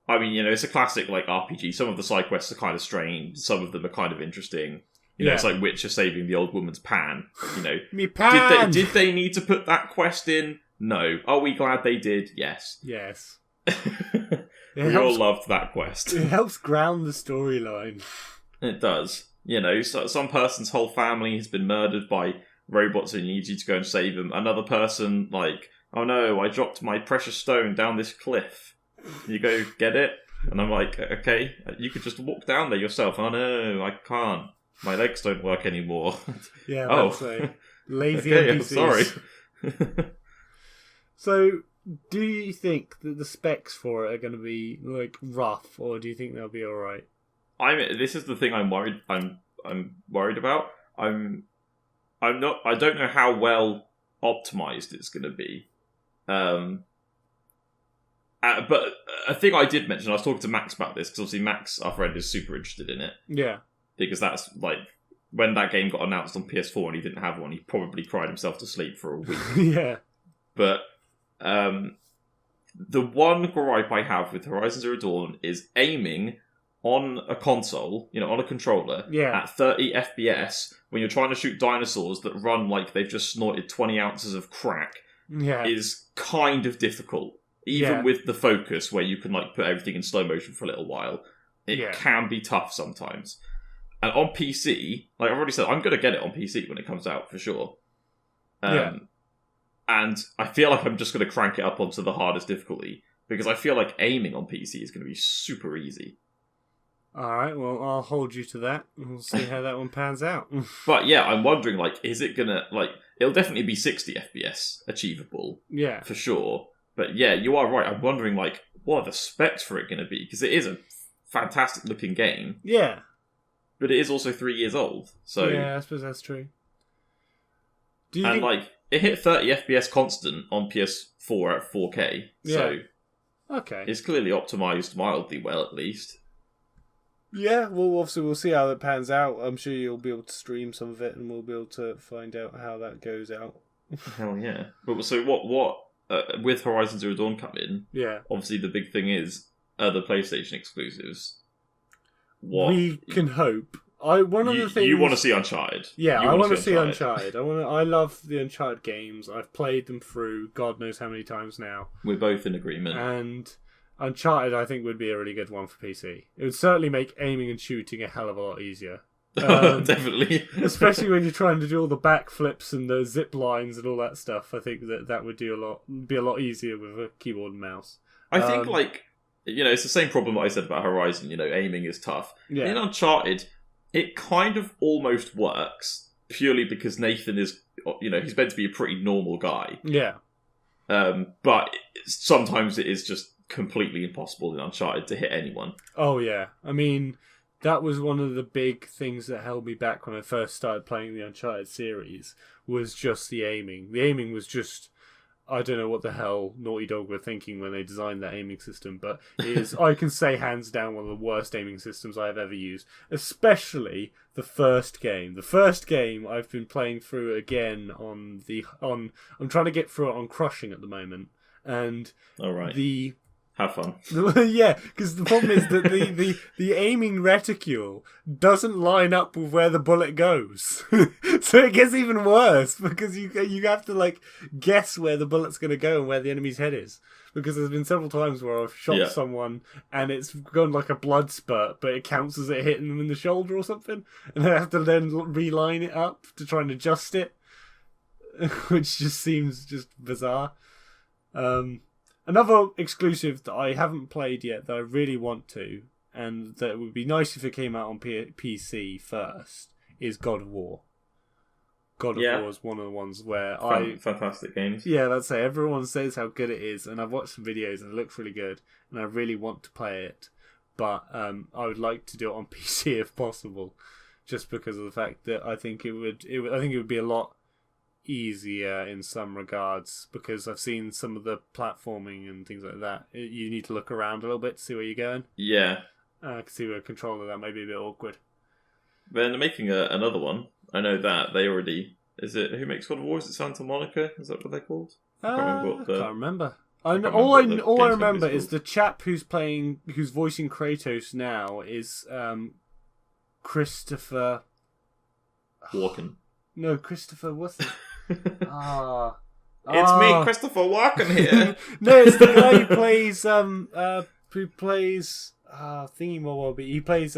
it's a classic like RPG. Some of the side quests are kind of strange. Some of them are kind of interesting. It's like Witcher saving the old woman's pan. Me pan! Did they need to put that quest in? No. Are we glad they did? Yes. Yes. We all loved that quest. It helps ground the storyline. It does. Some person's whole family has been murdered by robots and needs you to go and save them. Another person, like, oh no, I dropped my precious stone down this cliff. You go get it? And I'm like, okay, you could just walk down there yourself. Oh no, I can't. My legs don't work anymore. Yeah, that's lazy okay, NPCs. I'm sorry. So, do you think that the specs for it are going to be like rough, or do you think they'll be all right? This is the thing I'm worried. I'm worried about. I'm not. I don't know how well optimized it's going to be. But a thing I did mention, I was talking to Max about this, because obviously Max, our friend, is super interested in it. Yeah. Because that's, like, when that game got announced on PS4 and he didn't have one, he probably cried himself to sleep for a week. Yeah. But the one gripe I have with Horizon Zero Dawn is aiming on a console, on a controller, at 30 FPS, when you're trying to shoot dinosaurs that run like they've just snorted 20 ounces of crack, is kind of difficult. Even with the focus, where you can like put everything in slow motion for a little while, it can be tough sometimes. And on PC, like I've already said, I'm going to get it on PC when it comes out, for sure. And I feel like I'm just going to crank it up onto the hardest difficulty, because I feel like aiming on PC is going to be super easy. Alright, well, I'll hold you to that. We'll see how that one pans out. But yeah, I'm wondering, like, is it going to, like, it'll definitely be 60 FPS achievable. Yeah. For sure. But yeah, you are right. I'm wondering, like, what are the specs for it going to be? Because it is a fantastic looking game. Yeah. But it is also 3 years old. So yeah, I suppose that's true. Like, it hit 30 FPS constant on PS4 at 4K. Yeah. So okay. It's clearly optimized mildly well, at least. Yeah, well, obviously we'll see how that pans out. I'm sure you'll be able to stream some of it, and we'll be able to find out how that goes out. Hell yeah! But so what? With Horizon Zero Dawn coming, obviously the big thing is the PlayStation exclusives. What we can hope. One of the things you want to see Uncharted. Yeah, I want to see Uncharted. I love the Uncharted games. I've played them through God knows how many times now. We're both in agreement. And Uncharted, I think, would be a really good one for PC. It would certainly make aiming and shooting a hell of a lot easier. Definitely. Especially when you're trying to do all the backflips and the zip lines and all that stuff. I think that would be a lot easier with a keyboard and mouse. I think, it's the same problem that I said about Horizon. Aiming is tough. Yeah. In Uncharted, it kind of almost works purely because Nathan is, he's meant to be a pretty normal guy. Yeah. But sometimes it is just completely impossible in Uncharted to hit anyone. Oh, yeah. I mean, that was one of the big things that held me back when I first started playing the Uncharted series, was just the aiming. The aiming was just, I don't know what the hell Naughty Dog were thinking when they designed that aiming system, but it is, I can say hands down, one of the worst aiming systems I have ever used. Especially the first game. The first game I've been playing through again I'm trying to get through it on Crushing at the moment. And all right. Have fun. Yeah, because the problem is that the aiming reticule doesn't line up with where the bullet goes. So it gets even worse, because you have to guess where the bullet's going to go and where the enemy's head is. Because there's been several times where I've shot someone and it's gone like a blood spurt, but it counts as it hitting them in the shoulder or something, and I have to then reline it up to try and adjust it, which just seems just bizarre. Another exclusive that I haven't played yet that I really want to, and that would be nice if it came out on PC first, is God of War. God of War is one of the ones where fantastic games. Yeah, let's say everyone says how good it is, and I've watched some videos and it looks really good, and I really want to play it, but I would like to do it on PC if possible, just because of the fact that I think it would be a lot easier in some regards, because I've seen some of the platforming and things like that. You need to look around a little bit to see where you're going. Yeah. I can see where a controller that may be a bit awkward. Then they're making another one. I know that they already. Is it who makes God of War? Is it Santa Monica? Is that what they're called? I can't remember. All I remember is the chap who's voicing Kratos now is Christopher Walken. No, Christopher. What's it? It's me, Christopher Walken here. No, it's the guy who plays he plays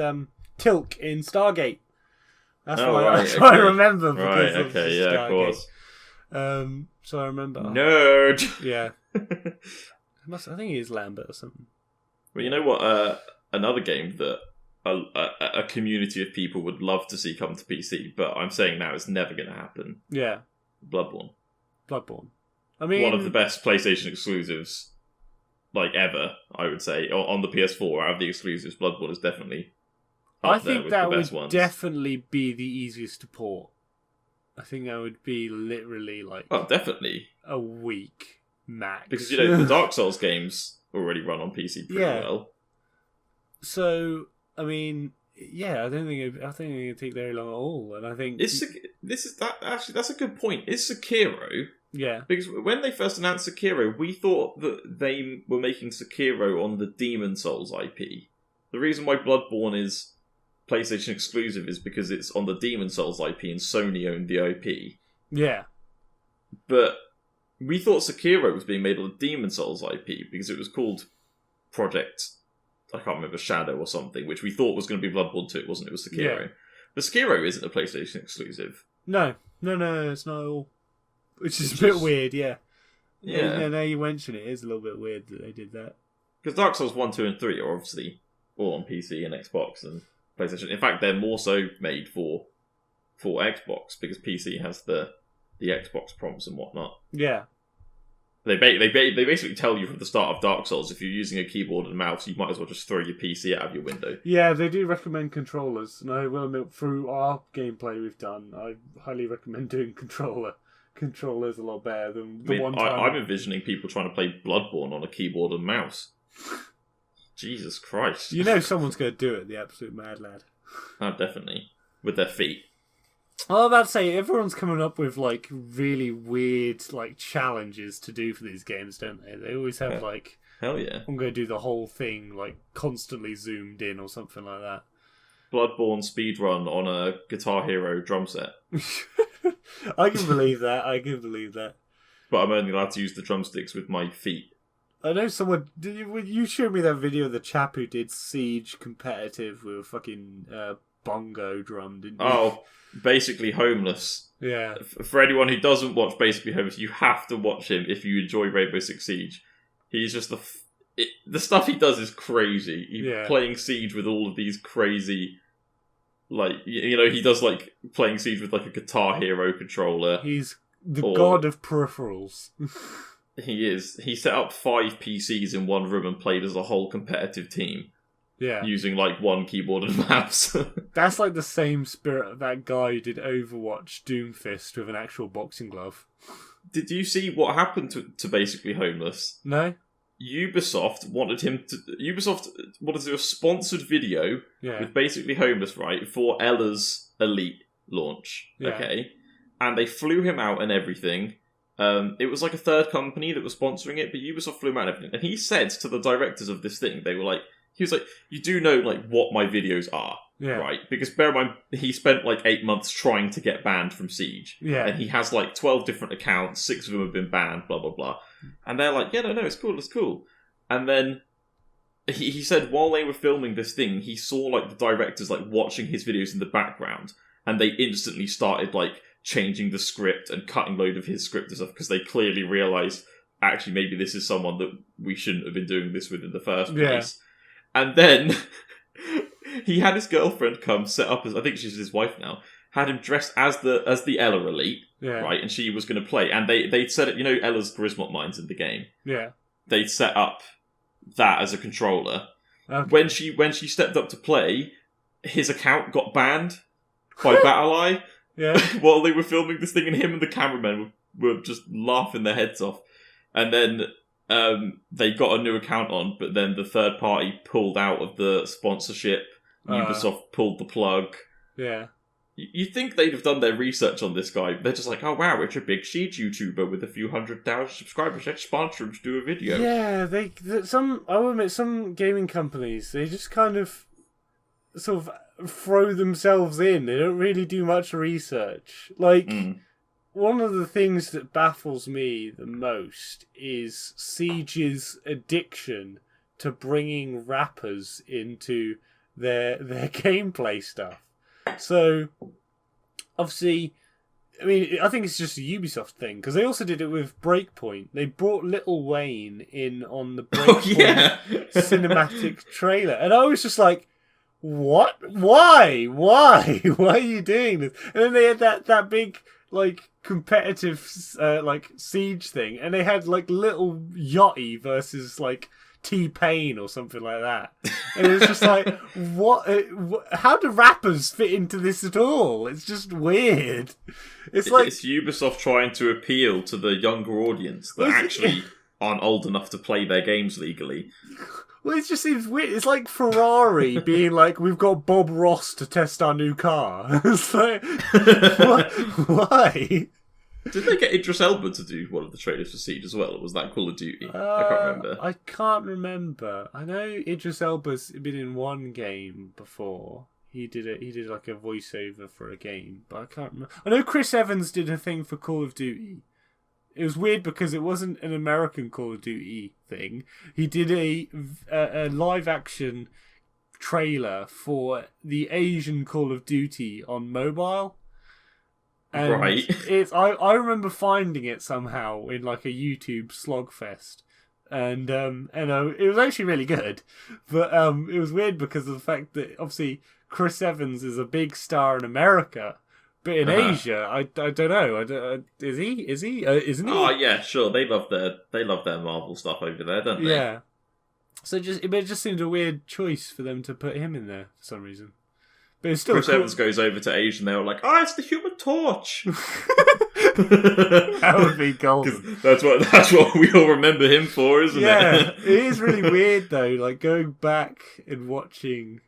Tilk in Stargate. That's why I try to remember, because of Stargate. Of course. So I remember. Nerd. Yeah. I think he is Lambert or something. Well, you know what? Another game that a community of people would love to see come to PC, but I'm saying now it's never going to happen. Yeah. Bloodborne. I mean, one of the best PlayStation exclusives, like, ever, I would say. On the PS4, out of the exclusives, Bloodborne is definitely I up there think with that the best would ones. definitely be the easiest to port. I think that would be literally like Oh, definitely. a week max. Because, the Dark Souls games already run on PC pretty well. So, I mean, yeah, I don't think it'd take very long at all. And I think that's a good point. Is Sekiro? Yeah. Because when they first announced Sekiro, we thought that they were making Sekiro on the Demon Souls IP. The reason why Bloodborne is PlayStation exclusive is because it's on the Demon Souls IP and Sony owned the IP. Yeah. But we thought Sekiro was being made on the Demon Souls IP because it was called Project, I can't remember, Shadow or something, which we thought was going to be Bloodborne 2, wasn't it? It was Sekiro. Yeah. But Sekiro isn't a PlayStation exclusive. No, it's not at all. Which is a bit weird, yeah. Yeah. Now you mention it, it is a little bit weird that they did that. Because Dark Souls 1, 2, and 3 are obviously all on PC and Xbox and PlayStation. In fact, they're more so made for Xbox because PC has the Xbox prompts and whatnot. Yeah. They basically tell you from the start of Dark Souls, if you're using a keyboard and mouse, you might as well just throw your PC out of your window. Yeah, they do recommend controllers, and I will admit, through our gameplay we've done, I highly recommend doing controllers a lot better than the one time. I'm envisioning people trying to play Bloodborne on a keyboard and mouse. Jesus Christ. You know someone's going to do it, the absolute mad lad. Oh, definitely. With their feet. I was about to say, everyone's coming up with, like, really weird, like, challenges to do for these games, don't they? They always have, like... Hell yeah. I'm going to do the whole thing, like, constantly zoomed in or something like that. Bloodborne speedrun on a Guitar Hero drum set. I can believe that. But I'm only allowed to use the drumsticks with my feet. I know someone... You showed me that video of the chap who did Siege competitive with a fucking bongo drum, didn't you? Oh, Basically Homeless. Yeah. For anyone who doesn't watch Basically Homeless, you have to watch him if you enjoy Rainbow Six Siege. He's just the stuff he does is crazy. He's playing Siege with all of these crazy... Like, he does, like, playing Siege with, like, a Guitar Hero controller. He's the god of peripherals. He is. He set up 5 PCs in one room and played as a whole competitive team. Yeah. Using, like, one keyboard and mouse. That's like the same spirit of that guy who did Overwatch Doomfist with an actual boxing glove. Did you see what happened to Basically Homeless? No. Ubisoft wanted to do a sponsored video with Basically Homeless, right, for Ella's Elite launch. Yeah. Okay. And they flew him out and everything. It was like a third company that was sponsoring it, but Ubisoft flew him out and everything. And he said to the directors of this thing, he was like, you do know, like, what my videos are, right? Because bear in mind, he spent, like, 8 months trying to get banned from Siege. Yeah. And he has, like, 12 different accounts, 6 of them have been banned, blah, blah, blah. And they're like, yeah, no, it's cool. And then he said while they were filming this thing, he saw, like, the directors, like, watching his videos in the background, and they instantly started, like, changing the script and cutting load of his script and stuff, because they clearly realised, actually, maybe this is someone that we shouldn't have been doing this with in the first place. And then he had his girlfriend come set up as, I think she's his wife now, had him dressed as the Ella Elite, right? And she was going to play. And they'd set it, Ella's charisma mines in the game. Yeah. They'd set up that as a controller. Okay. When she stepped up to play, his account got banned by BattlEye. Yeah. While they were filming this thing, and him and the cameraman were just laughing their heads off. And then they got a new account on, but then the third party pulled out of the sponsorship. Ubisoft pulled the plug. Yeah. You'd think they'd have done their research on this guy. They're just like, oh wow, it's a big Siege YouTuber with a few 100,000 subscribers. Let's sponsor him to do a video. Yeah, I will admit, some gaming companies, they just kind of sort of throw themselves in. They don't really do much research. Like, one of the things that baffles me the most is Siege's addiction to bringing rappers into their gameplay stuff. So, obviously, I mean, I think it's just a Ubisoft thing, because they also did it with Breakpoint. They brought Lil Wayne in on the Breakpoint cinematic trailer. And I was just like, what? Why? Why are you doing this? And then they had that big, like competitive like siege thing, and they had like little Yachty versus like T-Pain or something like that, and it was just like, what? How do rappers fit into this at all? It's just weird. It's like it's Ubisoft trying to appeal to the younger audience that actually aren't old enough to play their games legally. Well, it just seems weird. It's like Ferrari being like, we've got Bob Ross to test our new car. It's like, why? Did they get Idris Elba to do one of the trailers for Siege as well, or was that Call of Duty? I can't remember. I can't remember. I know Idris Elba's been in one game before. He did it. He did like a voiceover for a game, but I can't remember. I know Chris Evans did a thing for Call of Duty. It was weird because it wasn't an American Call of Duty thing. He did a live action trailer for the Asian Call of Duty on mobile. And right. I remember finding it somehow in like a YouTube slogfest. And it was actually really good. But it was weird because of the fact that obviously Chris Evans is a big star in America. But in Asia, I don't know. Is he? Isn't he? Oh yeah, sure. They love their Marvel stuff over there, don't they? Yeah. So it just seemed a weird choice for them to put him in there for some reason. But it's still Chris cool. Evans goes over to Asia and they were like, "Oh, it's the Human Torch." That would be golden. That's what we all remember him for, isn't it? Yeah, it is really weird though. Like going back and watching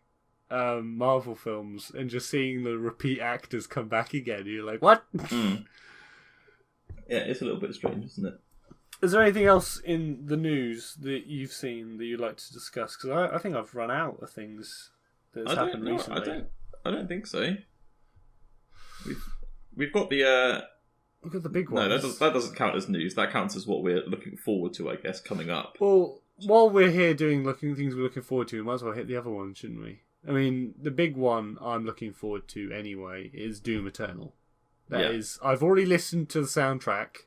Marvel films and just seeing the repeat actors come back again. You're like, what? Mm. Yeah, it's a little bit strange, isn't it? Is there anything else in the news that you've seen that you'd like to discuss? Because I think I've run out of things that's happened recently. I don't think so. We've got the We've got the big one. No, that doesn't count as news. That counts as what we're looking forward to, I guess, coming up. Well, while we're here doing things we're looking forward to, we might as well hit the other one, shouldn't we? I mean, the big one I'm looking forward to anyway is Doom Eternal. That is, I've already listened to the soundtrack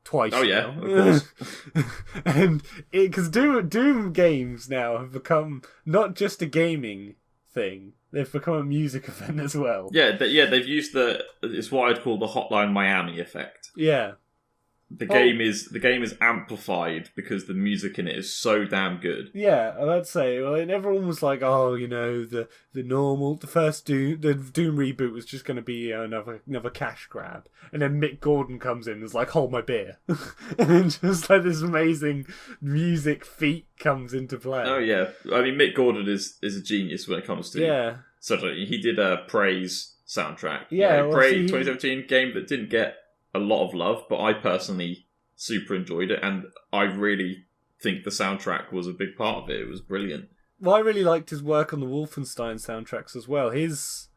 twice. Oh yeah, now. of course. And because Doom games now have become not just a gaming thing; they've become a music event as well. Yeah, they've used it's what I'd call the Hotline Miami effect. Yeah. The game is amplified because the music in it is so damn good. Yeah, I'd say. Well, and everyone was like, "Oh, the first Doom reboot was just going to be another cash grab," and then Mick Gordon comes in and is like, "Hold my beer," and then just like this amazing music feat comes into play. Oh yeah, I mean Mick Gordon is a genius when it comes to certainly he did a Praise soundtrack. Yeah, Praise 2017 game that didn't get a lot of love, but I personally super enjoyed it, and I really think the soundtrack was a big part of it. It was brilliant. Well, I really liked his work on the Wolfenstein soundtracks as well. His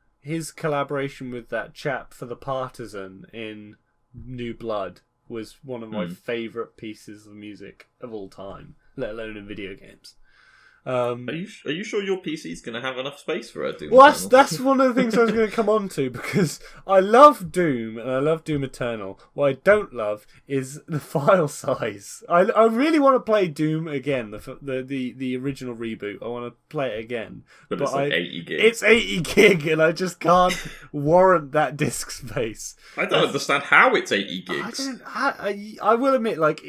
collaboration with that chap for the Partisan in New Blood was one of my favourite pieces of music of all time, let alone in video games. Are you sure your PC's going to have enough space for it? Well, that's one of the things I was going to come on to, because I love Doom and I love Doom Eternal. What I don't love is the file size. I really want to play Doom again, the original reboot. I want to play it again, but it's like 80 gig. It's 80 gig, and I just can't warrant that disk space. I don't understand how it's 80 gigs. I will admit, like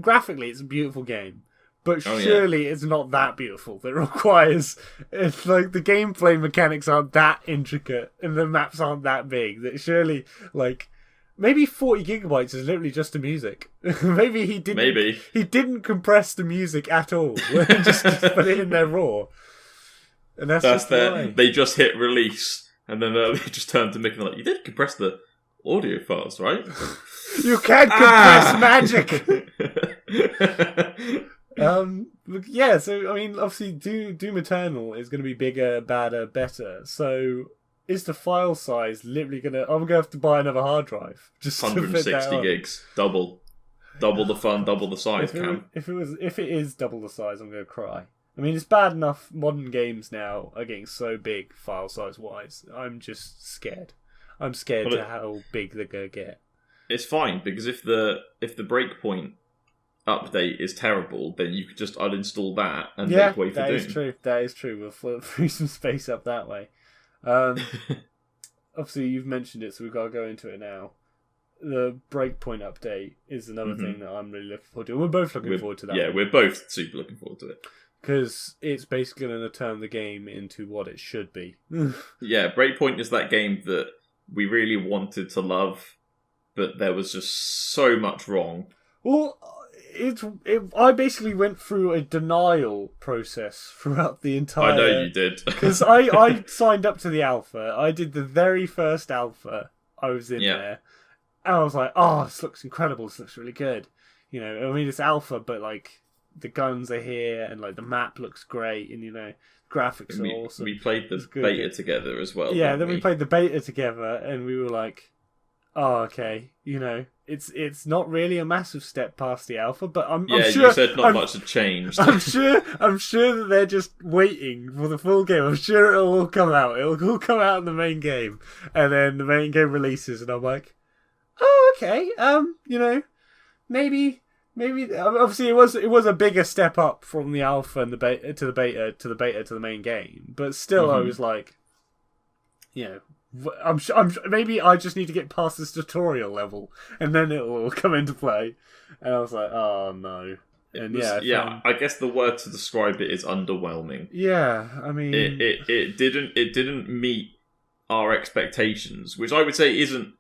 graphically, it's a beautiful game. But surely it's not that beautiful. It requires... It's like the gameplay mechanics aren't that intricate and the maps aren't that big. That surely, like... Maybe 40 gigabytes is literally just the music. Maybe he didn't compress the music at all. just put it in there raw. And that's they just hit release. And then they just turn to Mick and they're like, you did compress the audio files, right? You can't compress magic! Yeah, so I mean, obviously, Doom Eternal is going to be bigger, badder, better. So, is the file size literally going to? I'm going to have to buy another hard drive just 160 gigs, double the fun, double the size. If it is double the size, I'm going to cry. I mean, it's bad enough modern games now are getting so big file size wise. I'm just scared. I'm scared to how big they're going to get. It's fine because if the Breakpoint update is terrible, then you could just uninstall that and make way for Doom. That is true. We'll free some space up that way. Obviously, you've mentioned it, so we've got to go into it now. the Breakpoint update is another thing that I'm really looking forward to. And we're both looking forward to that. Yeah, we're both super looking forward to it. Because it's basically going to turn the game into what it should be. Yeah, Breakpoint is that game that we really wanted to love, but there was just so much wrong. Well, I basically went through a denial process throughout the entire... I know you did. Because I signed up to the alpha. I did the very first alpha. I was in there. And I was like, oh, this looks incredible. This looks really good. You know, I mean, it's alpha, but like, the guns are here, and like, the map looks great, and you know, graphics are awesome. We played the beta together as well. Yeah, then we played the beta together, and we were like, oh, okay, you know, it's not really a massive step past the alpha, but I'm sure you said much had changed. I'm sure that they're just waiting for the full game. I'm sure it'll all come out. It'll all come out in the main game, and then the main game releases, and I'm like, oh, okay, you know, maybe. Obviously it was a bigger step up from the alpha and the beta to the main game, but still I was like, you know, I'm maybe I just need to get past this tutorial level and then it will come into play. And I was like, oh no. And I guess the word to describe it is underwhelming. Yeah, I mean, it didn't meet our expectations, which I would say isn't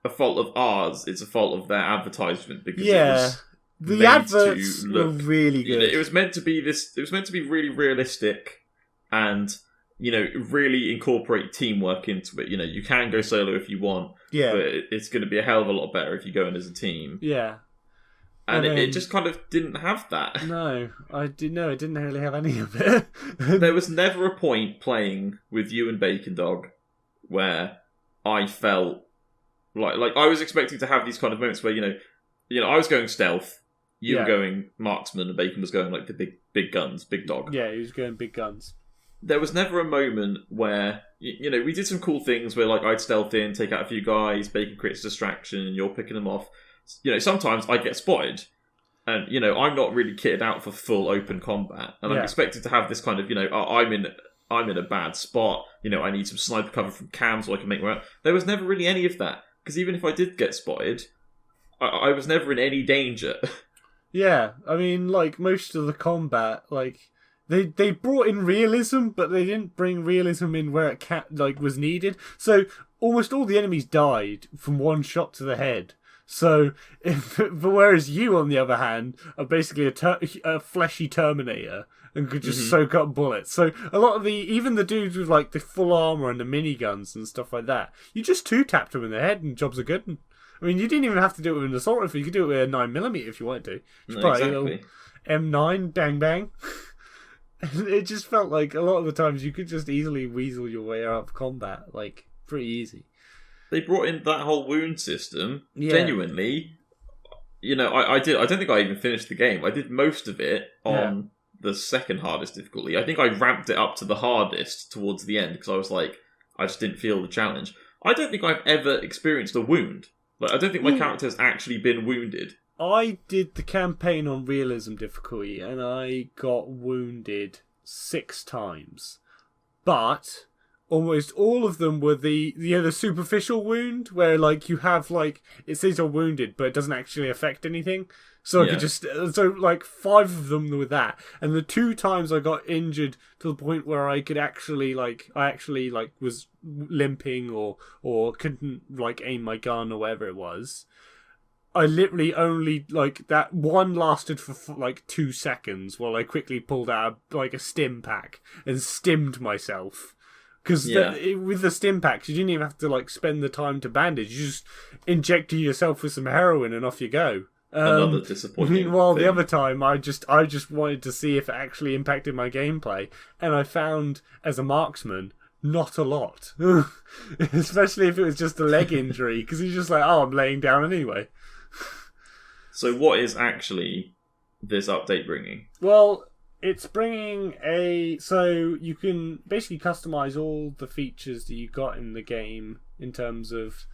a fault of ours. It's a fault of their advertisement because it was the adverts were really good. It was meant to be this. It was meant to be really realistic, and you know, really incorporate teamwork into it. You know, you can go solo if you want, but it's going to be a hell of a lot better if you go in as a team. Yeah, and it just kind of didn't have that. No, it didn't really have any of it. There was never a point playing with you and Bacon Dog where I felt like I was expecting to have these kind of moments where you know I was going stealth. You were going marksman, and Bacon was going like the big guns, big dog. Yeah, he was going big guns. There was never a moment where, you know, we did some cool things where like I'd stealth in, take out a few guys, Bacon creates distraction, and you're picking them off. You know, sometimes I get spotted, and you know I'm not really kitted out for full open combat, and I'm expected to have this kind of, you know, I'm in a bad spot. You know, I need some sniper cover from cam so I can make my own. There was never really any of that, because even if I did get spotted, I was never in any danger. Yeah, I mean, like, most of the combat, like, they brought in realism, but they didn't bring realism in where it was needed. So, almost all the enemies died from one shot to the head. So, whereas you, on the other hand, are basically a fleshy Terminator and could just soak up bullets. So, a lot of even the dudes with, like, the full armor and the miniguns and stuff like that, you just two-tapped them in the head and jobs are good. I mean, you didn't even have to do it with an assault rifle. You could do it with a 9mm if you wanted to. Exactly. M9, bang bang. It just felt like a lot of the times you could just easily weasel your way out of combat, like, pretty easy. They brought in that whole wound system. Genuinely, you know, I don't think I even finished the game. I did most of it on the second hardest difficulty. I think I ramped it up to the hardest towards the end because I was like, I just didn't feel the challenge. I don't think I've ever experienced a wound. Like, I don't think my character has actually been wounded. I did the campaign on realism difficulty and I got wounded 6 times. But almost all of them were the superficial wound where like you have like it says you're wounded but it doesn't actually affect anything. So I could just like 5 of them were that, and the 2 times I got injured to the point where I could actually was limping or couldn't like aim my gun or whatever it was. I literally only like that one lasted for like 2 seconds while I quickly pulled out like a stim pack and stimmed myself. Because with the stim packs, you didn't even have to like spend the time to bandage. You just injected yourself with some heroin and off you go. Another disappointing Meanwhile, thing. the other time, I just wanted to see if it actually impacted my gameplay, and I found as a marksman, not a lot. Especially if it was just a leg injury, because you're just like, oh, I'm laying down anyway. So, what is actually this update bringing? Well, it's bringing so you can basically customize all the features that you got in the game in terms of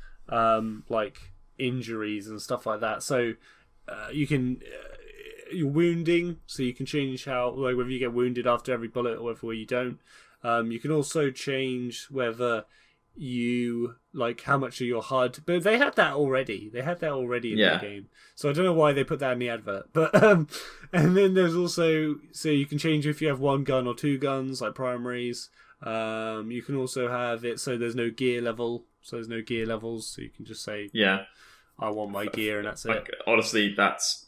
like injuries and stuff like that. So you can your wounding, so you can change how like whether you get wounded after every bullet or whether you don't. You can also change whether you like how much of your HUD, but they had that already. They had that already in the game, so I don't know why they put that in the advert. But and then there's also so you can change if you have one gun or two guns, like primaries. You can also have it so there's no gear level, so there's no gear levels, so you can just say, I want my gear, and that's it. Honestly, that's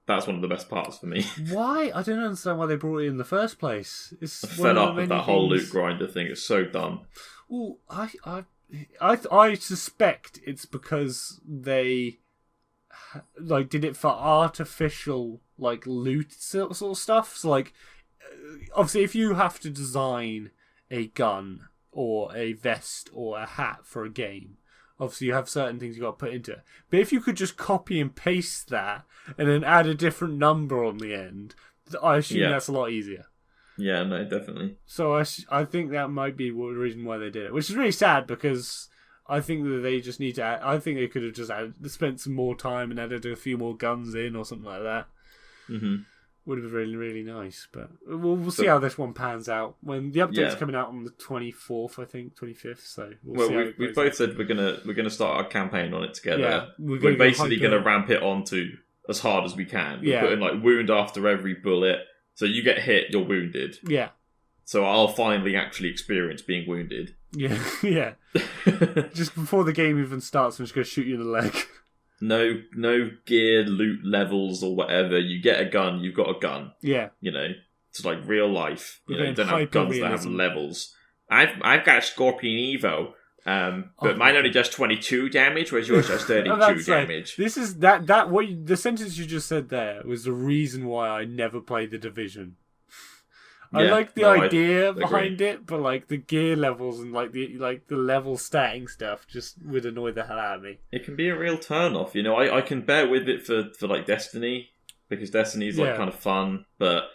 one of the best parts for me. Why? I don't understand why they brought it in the first place. It's I'm fed up with that whole loot grinder thing. It's so dumb. Well, I suspect it's because they like did it for artificial like loot sort of stuff. So like, obviously, if you have to design a gun or a vest or a hat for a game, obviously you have certain things you got to put into it. But if you could just copy and paste that and then add a different number on the end, I assume that's a lot easier. Yeah, no, definitely. So I think that might be the reason why they did it, which is really sad because I think that they just need to add, I think they could have just spent some more time and added a few more guns in or something like that. Mm-hmm. Would have been really, really nice. But we'll see how this one pans out. When the update's coming out on the 24th, I think, 25th. So we'll see how it goes. We've both said we're gonna start our campaign on it together. Yeah, we're basically gonna ramp it on to as hard as we can. We're putting like wound after every bullet. So you get hit, you're wounded. Yeah. So I'll finally actually experience being wounded. Yeah, yeah. Just before the game even starts, I'm just going to shoot you in the leg. No gear, loot levels or whatever. You get a gun, you've got a gun. Yeah. You know, it's like real life. You don't have guns that have levels. I've got a Scorpion Evo. But mine only does 22 damage, whereas yours does 32 damage. This is the sentence you just said there was the reason why I never played the Division. I like the idea behind it, but like the gear levels and like the level statting stuff just would annoy the hell out of me. It can be a real turn off, you know. I can bear with it for like Destiny, because Destiny is like kind of fun, but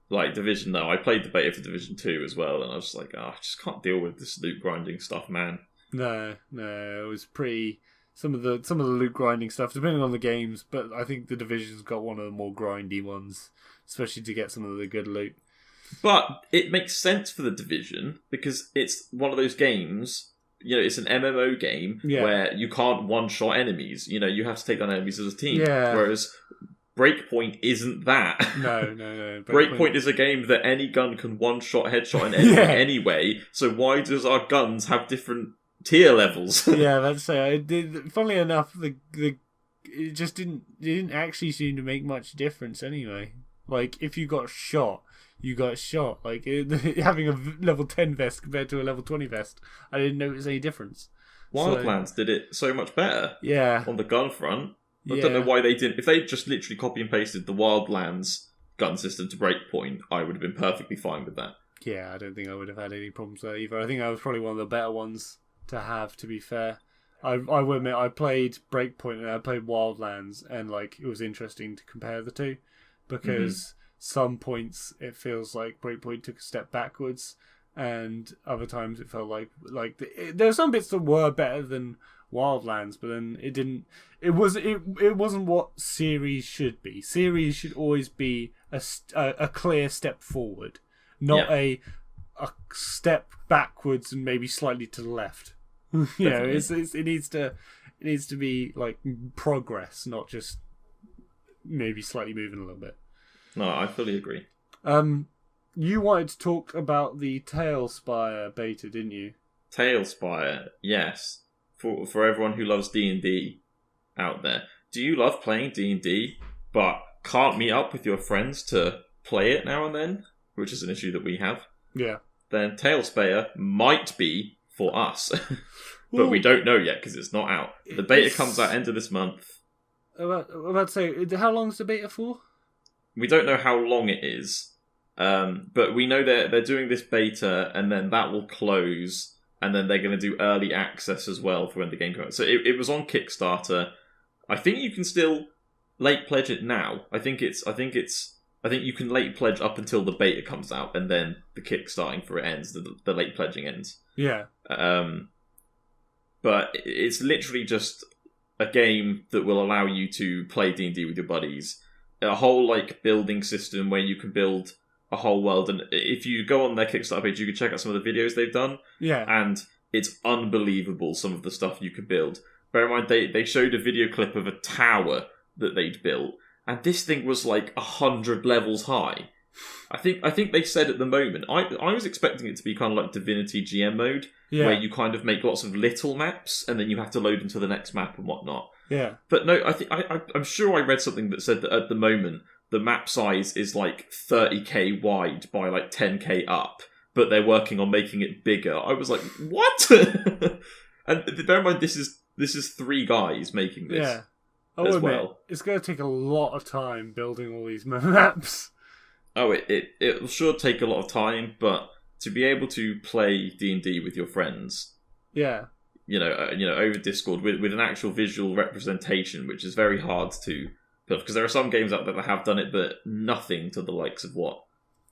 like Division, no. I played the beta for Division 2 as well, and I was like, I just can't deal with this loot grinding stuff, man. No, it was pretty. Some of the loot grinding stuff, depending on the games, but I think the Division's got one of the more grindy ones, especially to get some of the good loot. But it makes sense for the Division because it's one of those games. You know, it's an MMO game where you can't one-shot enemies. You know, you have to take down enemies as a team. Yeah. Whereas Breakpoint isn't that. No. Breakpoint is a game that any gun can one-shot, headshot an enemy anyway. So why does our guns have different tier levels? Yeah, that's it. Funnily enough, it just didn't actually seem to make much difference anyway. Like if you got shot, you got shot. Like having a level 10 vest compared to a level 20 vest, I didn't notice any difference. Wildlands did it so much better. Yeah, on the gun front. I don't know why they didn't. If they just literally copy and pasted the Wildlands gun system to Breakpoint, I would have been perfectly fine with that. Yeah, I don't think I would have had any problems there either. I think that was probably one of the better ones to have, to be fair. I will admit, I played Breakpoint and I played Wildlands, and like it was interesting to compare the two because some points it feels like Breakpoint took a step backwards, and other times it felt like there were some bits that were better than Wildlands, but then it didn't. It wasn't what series should be. Series should always be a clear step forward, not a step backwards and maybe slightly to the left. You know, it needs to be like progress, not just maybe slightly moving a little bit. No, I fully agree. You wanted to talk about the Tailspire beta, didn't you? Tailspire, yes. For everyone who loves D&D out there, do you love playing D&D but can't meet up with your friends to play it now and then, which is an issue that we have? Yeah. Then Tailspire might be for us. But we don't know yet because it's not out. The beta comes out end of this month. I'm about to say, how long is the beta for? We don't know how long it is. But we know they're doing this beta and then that will close and then they're going to do early access as well for when the game comes out. So it was on Kickstarter. I think you can still late pledge it now. I think you can late pledge up until the beta comes out and then the kickstarting for it ends. The late pledging ends. Yeah. But it's literally just a game that will allow you to play D&D with your buddies. A whole like building system where you can build a whole world, and if you go on their Kickstarter page, you can check out some of the videos they've done. Yeah. And it's unbelievable some of the stuff you could build. Bear in mind, they showed a video clip of a tower that they'd built, and this thing was like 100 levels high. I think they said at the moment, I was expecting it to be kind of like Divinity GM mode, where you kind of make lots of little maps, and then you have to load into the next map and whatnot. Yeah. But no, I'm sure I read something that said that at the moment, the map size is like 30k wide by like 10k up, but they're working on making it bigger. I was like, what? And bear in mind, this is 3 guys making this. Yeah. As well. It's going to take a lot of time building all these maps. Oh, it'll sure take a lot of time, but to be able to play D&D with your friends, over Discord with an actual visual representation, which is very hard to build, because there are some games out there that have done it, but nothing to the likes of what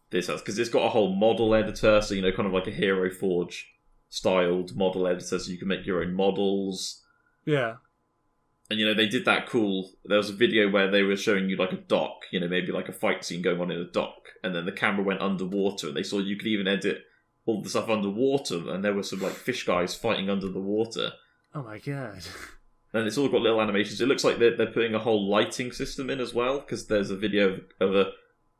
this has, because it's got a whole model editor, so kind of like a Hero Forge styled model editor, so you can make your own models. Yeah. And, they did that cool... There was a video where they were showing you, like, a dock, maybe like a fight scene going on in a dock, and then the camera went underwater, and they saw you could even edit all the stuff underwater, and there were some, like, fish guys fighting under the water. Oh my god. And it's all got little animations. It looks like they're putting a whole lighting system in as well, because there's a video of a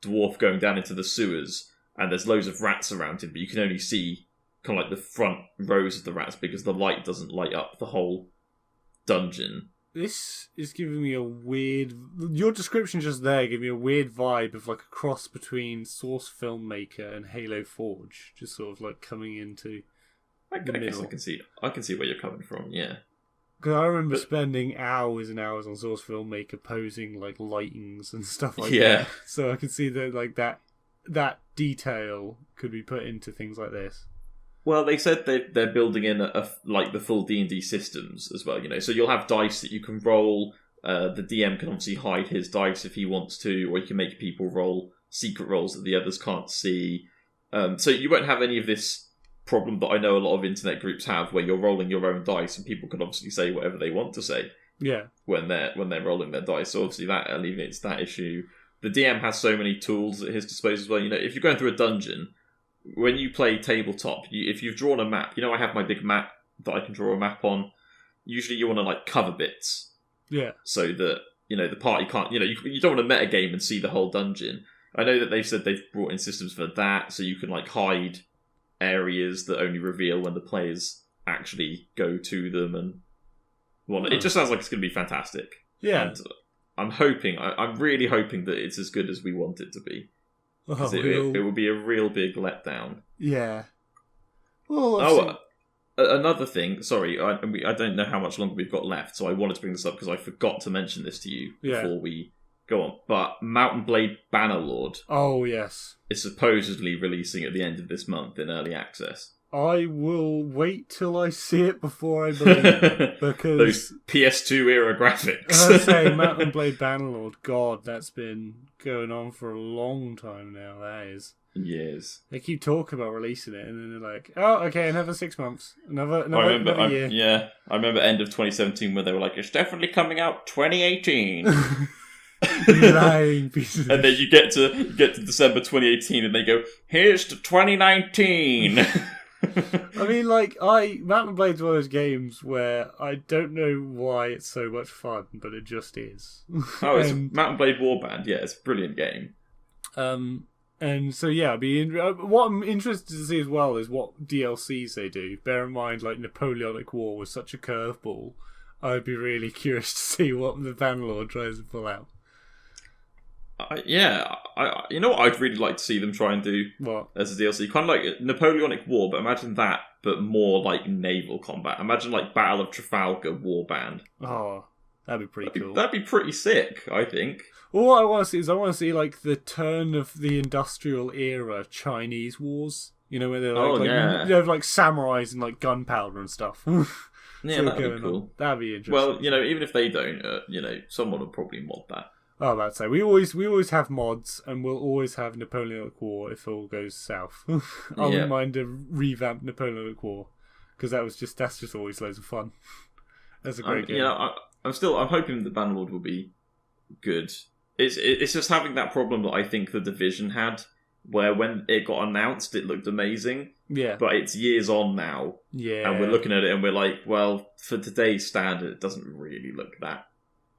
dwarf going down into the sewers, and there's loads of rats around him, but you can only see kind of like the front rows of the rats, because the light doesn't light up the whole dungeon. This is giving me a weird... Your description just there gave me a weird vibe of like a cross between Source Filmmaker and Halo Forge, just sort of like coming into I guess I can see where you're coming from, yeah. Because I remember spending hours and hours on Source Filmmaker posing like lightings and stuff like that. So I can see that like that detail could be put into things like this. Well, they said they're building in like the full D&D systems as well, So you'll have dice that you can roll. The DM can obviously hide his dice if he wants to, or you can make people roll secret rolls that the others can't see. So you won't have any of this problem that I know a lot of internet groups have, where you're rolling your own dice and people can obviously say whatever they want to say. Yeah. When they're rolling their dice, so obviously that alleviates that issue. The DM has so many tools at his disposal as well. If you're going through a dungeon, when you play tabletop, if you've drawn a map, I have my big map that I can draw a map on. Usually you want to like cover bits. Yeah. So that, the party can't, you don't want to metagame and see the whole dungeon. I know that they've said they've brought in systems for that, so you can like hide areas that only reveal when the players actually go to them and whatnot. It just sounds like it's going to be fantastic. Yeah. And I'm really hoping that it's as good as we want it to be. Because it would be a real big letdown. Yeah. Well, another thing. Sorry, I don't know how much longer we've got left, so I wanted to bring this up because I forgot to mention this to you before we go on. But Mount & Blade Bannerlord. Oh, yes. Is supposedly releasing at the end of this month in early access. I will wait till I see it before I believe it, because... Those PS2 era graphics. I was saying, Mount & Blade Bannerlord, God, that's been going on for a long time now, that is. Years. They keep talking about releasing it, and then they're like, oh, okay, another 6 months. Another year. Yeah, I remember end of 2017 where they were like, it's definitely coming out 2018. Lying pieces. And then you get to December 2018 and they go, here's to 2019. I mean, Mount & Blade's one of those games where I don't know why it's so much fun, but it just is. Oh, it's Mount & Blade Warband. Yeah, it's a brilliant game. And so, yeah, what I'm interested to see as well is what DLCs they do. Bear in mind, Napoleonic War was such a curveball. I'd be really curious to see what the Bannerlord tries to pull out. You know what I'd really like to see them try and do as a DLC? Kind of like Napoleonic War, but imagine that, but more like naval combat. Imagine like Battle of Trafalgar Warband. Oh, that'd be pretty cool. That'd be pretty sick, I think. Well, what I want to see like the turn of the industrial era Chinese wars. Where they're they have like samurais and like gunpowder and stuff. Yeah, that'd be cool. That'd be interesting. Well, even if they don't, someone will probably mod that. Oh, about to say we always have mods, and we'll always have Napoleonic War if it all goes south. I wouldn't mind a revamped Napoleonic War, because that's just always loads of fun. That's a great game. I'm hoping the Bannerlord will be good. It's just having that problem that I think the Division had, where when it got announced, it looked amazing. Yeah. But it's years on now, Yeah. and we're looking at it and we're like, well, for today's standard, it doesn't really look that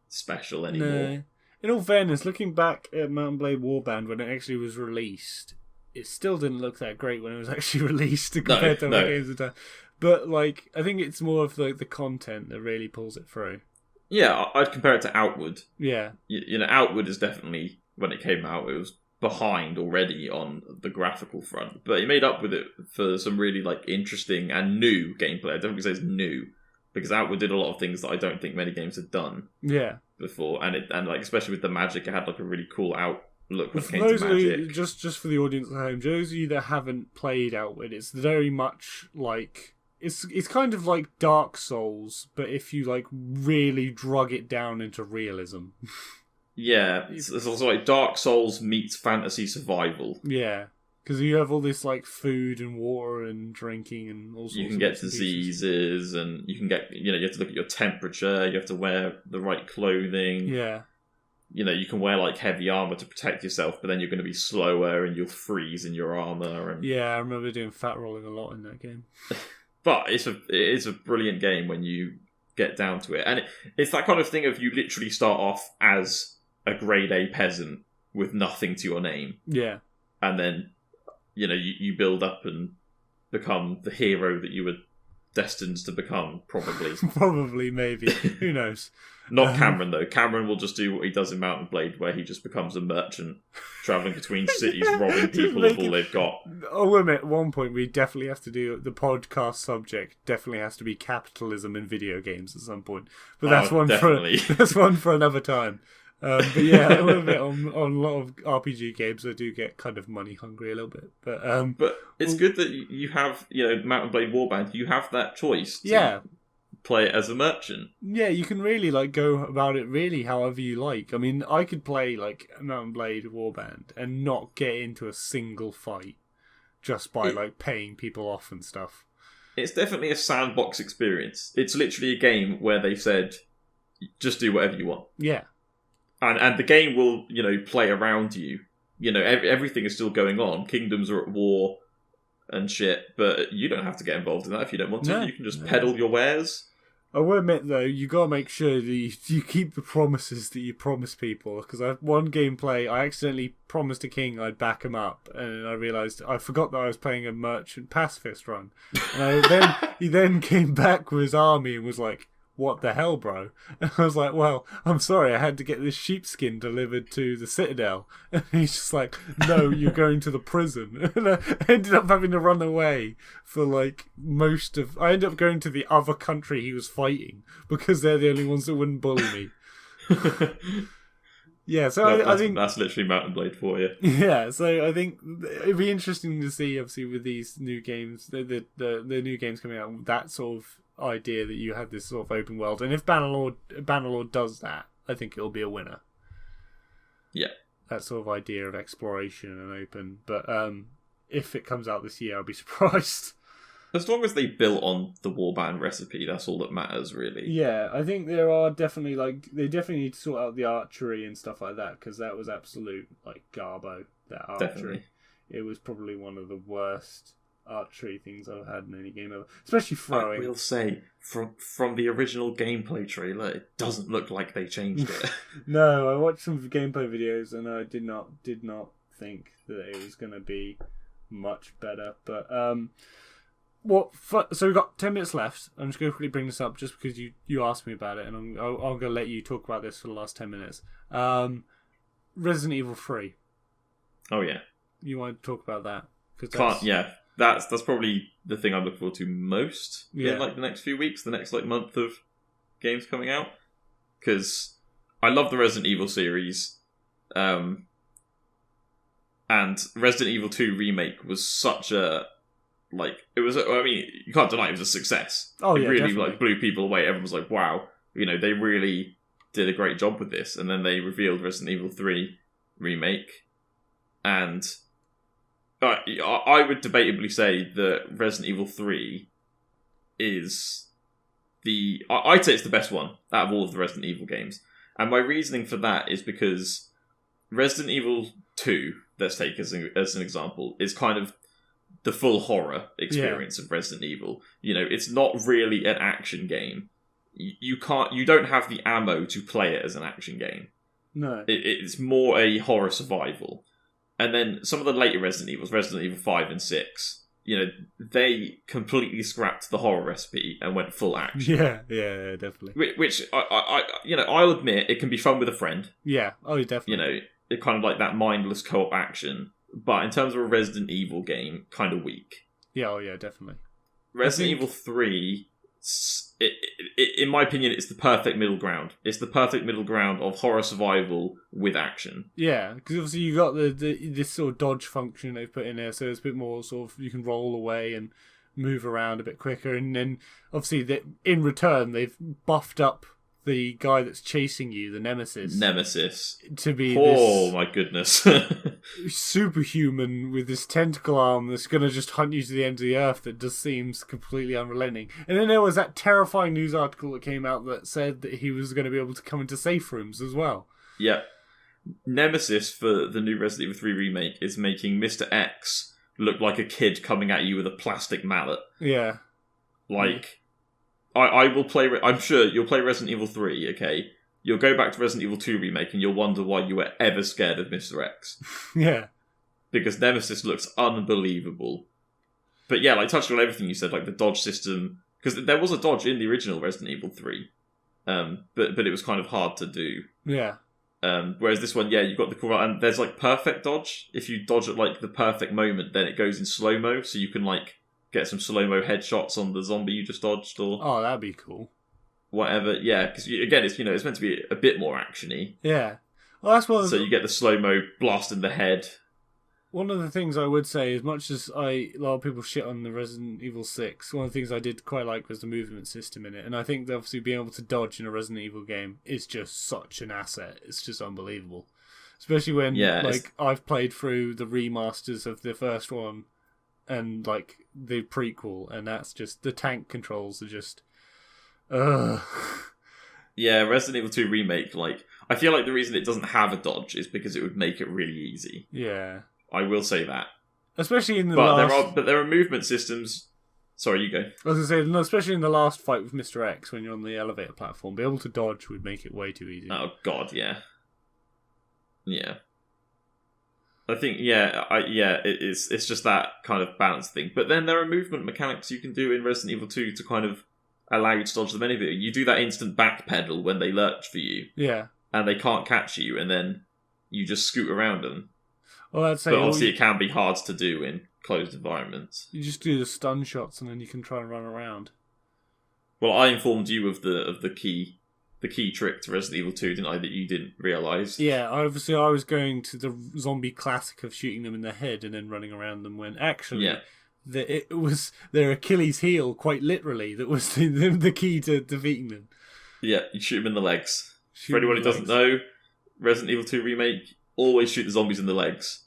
special anymore. No. In all fairness, looking back at Mount and Blade Warband when it actually was released, it still didn't look that great when it was actually released compared to other games of time. But like, I think it's more of the content that really pulls it through. Yeah, I'd compare it to Outward. Yeah. You know, Outward is definitely, when it came out, it was behind already on the graphical front, but he made up with it for some really like interesting and new gameplay. I don't think it's new, because Outward did a lot of things that I don't think many games had done before, and like especially with the magic, it had like a really cool outlook when it came to magic. Just for the audience at home, those of you that haven't played Outward, it's very much like it's kind of like Dark Souls, but if you like really drug it down into realism. Yeah, it's also like Dark Souls meets fantasy survival. Yeah, because you have all this like food and water and drinking and all sorts. You can get diseases, and you can get you have to look at your temperature. You have to wear the right clothing. Yeah, you can wear like heavy armor to protect yourself, but then you're going to be slower and you'll freeze in your armor. And yeah, I remember doing fat rolling a lot in that game. But it is a brilliant game when you get down to it, and it's that kind of thing of you literally start off as a grade A peasant with nothing to your name. Yeah. And then, you build up and become the hero that you were destined to become, probably. Probably, maybe. Who knows? Not Cameron, though. Cameron will just do what he does in Mount and Blade, where he just becomes a merchant, travelling between cities, robbing people of all they've got. I'll admit, at one point, we definitely have to do the podcast subject. Definitely has to be capitalism in video games at some point. But that's one for another time. But yeah, a little bit on a lot of RPG games, I do get kind of money hungry a little bit. But it's good that you have, Mount and Blade Warband. You have that choice. Yeah. Play it as a merchant. Yeah, you can really like go about it really however you like. I mean, I could play like Mount and Blade Warband and not get into a single fight just by like paying people off and stuff. It's definitely a sandbox experience. It's literally a game where they said, just do whatever you want. Yeah. And the game will, play around you. Everything is still going on. Kingdoms are at war and shit, but you don't have to get involved in that if you don't want to. No, you can just peddle your wares. I will admit, though, you got to make sure that you keep the promises that you promise people. Because one gameplay, I accidentally promised a king I'd back him up, and I realised I forgot that I was playing a merchant pacifist run. And he then came back with his army and was like, what the hell, bro? And I was like, well, I'm sorry, I had to get this sheepskin delivered to the Citadel. And he's just like, no, you're going to the prison. And I ended up having to run away for like I ended up going to the other country he was fighting because they're the only ones that wouldn't bully me. Yeah, so I think that's literally Mount and Blade for you. Yeah, so I think it'd be interesting to see, obviously, with these new games, the new games coming out, that sort of idea that you have this sort of open world, and if Bannerlord does that, I think it'll be a winner. Yeah, that sort of idea of exploration and open. But if it comes out this year, I'll be surprised. As long as they built on the Warband recipe, that's all that matters, really. Yeah, I think there are definitely they definitely need to sort out the archery and stuff like that, because that was absolute like garbo. That archery, definitely. It was probably one of the worst archery things I've had in any game ever, especially throwing. I will say, from the original gameplay trailer, it doesn't look like they changed it. No, I watched some gameplay videos and I did not think that it was going to be much better. But so we've got 10 minutes left. I'm just going to quickly bring this up just because you asked me about it, and I'm going to let you talk about this for the last 10 minutes. Resident Evil 3. Oh yeah, you want to talk about that? Yeah. That's probably the thing I'm looking forward to most in like the next few weeks, the next like month of games coming out. Because I love the Resident Evil series, and Resident Evil 2 Remake was such a you can't deny it was a success. Oh it yeah, really definitely. like blew people away. Everyone was like, "Wow, they really did a great job with this." And then they revealed Resident Evil 3 Remake, and I would debatably say that Resident Evil 3 is I'd say it's the best one out of all of the Resident Evil games. And my reasoning for that is because Resident Evil 2, let's take as an example, is kind of the full horror experience of Resident Evil. It's not really an action game. You don't have the ammo to play it as an action game. No. It's more a horror survival. And then some of the later Resident Evils, Resident Evil 5 and 6, they completely scrapped the horror recipe and went full action. Yeah, definitely. Which I'll admit, it can be fun with a friend. Yeah, definitely. It kind of like that mindless co-op action. But in terms of a Resident Evil game, kind of weak. Yeah, definitely. Resident Evil 3, in my opinion, it's the perfect middle ground. It's the perfect middle ground of horror survival with action. Yeah, because obviously you got this sort of dodge function they've put in there, so it's a bit more sort of you can roll away and move around a bit quicker, and then obviously in return they've buffed up the guy that's chasing you, the Nemesis, to be my goodness, superhuman with this tentacle arm that's going to just hunt you to the end of the earth. That just seems completely unrelenting. And then there was that terrifying news article that came out that said that he was going to be able to come into safe rooms as well. Yeah, Nemesis for the new Resident Evil 3 remake is making Mr. X look like a kid coming at you with a plastic mallet. Yeah, I will play. I'm sure you'll play Resident Evil 3. Okay, you'll go back to Resident Evil 2 remake, and you'll wonder why you were ever scared of Mr. X. Yeah, because Nemesis looks unbelievable. But yeah, touching on everything you said, the dodge system, because there was a dodge in the original Resident Evil 3, but it was kind of hard to do. Yeah. Whereas this one, you've got the cool, and there's perfect dodge. If you dodge at the perfect moment, then it goes in slow mo, so you can get some slow-mo headshots on the zombie you just dodged, or... Oh, that'd be cool. Whatever, yeah, because, again, it's it's meant to be a bit more action-y. Yeah. Well, that's what... So you get the slow-mo blast in the head. One of the things I would say, as much as a lot of people shit on the Resident Evil 6, one of the things I did quite like was the movement system in it, and I think that obviously being able to dodge in a Resident Evil game is just such an asset. It's just unbelievable. Especially when, I've played through the remasters of the first one, and the prequel, and that's just the tank controls are just Yeah, Resident Evil 2 remake, I feel like the reason it doesn't have a dodge is because it would make it really easy. Yeah, I will say that. Especially in the there are movement systems. Sorry, you go. I was gonna say, no, especially in the last fight with Mr. X when you're on the elevator platform, be able to dodge would make it way too easy. Oh god, yeah. I think, it's just that kind of balance thing. But then there are movement mechanics you can do in Resident Evil 2 to kind of allow you to dodge them anyway. You do that instant backpedal when they lurch for you. Yeah. And they can't catch you, and then you just scoot around them. Well, I'd say... But obviously it can be hard to do in closed environments. You just do the stun shots, and then you can try and run around. Well, I informed you of the key trick to Resident Evil 2, didn't I, that you didn't realise? Yeah, obviously I was going to the zombie classic of shooting them in the head and then running around them, when actually it was their Achilles heel, quite literally, that was the key to defeating them. Yeah, you shoot them in the legs. For anyone who doesn't know, Resident Evil 2 Remake, always shoot the zombies in the legs.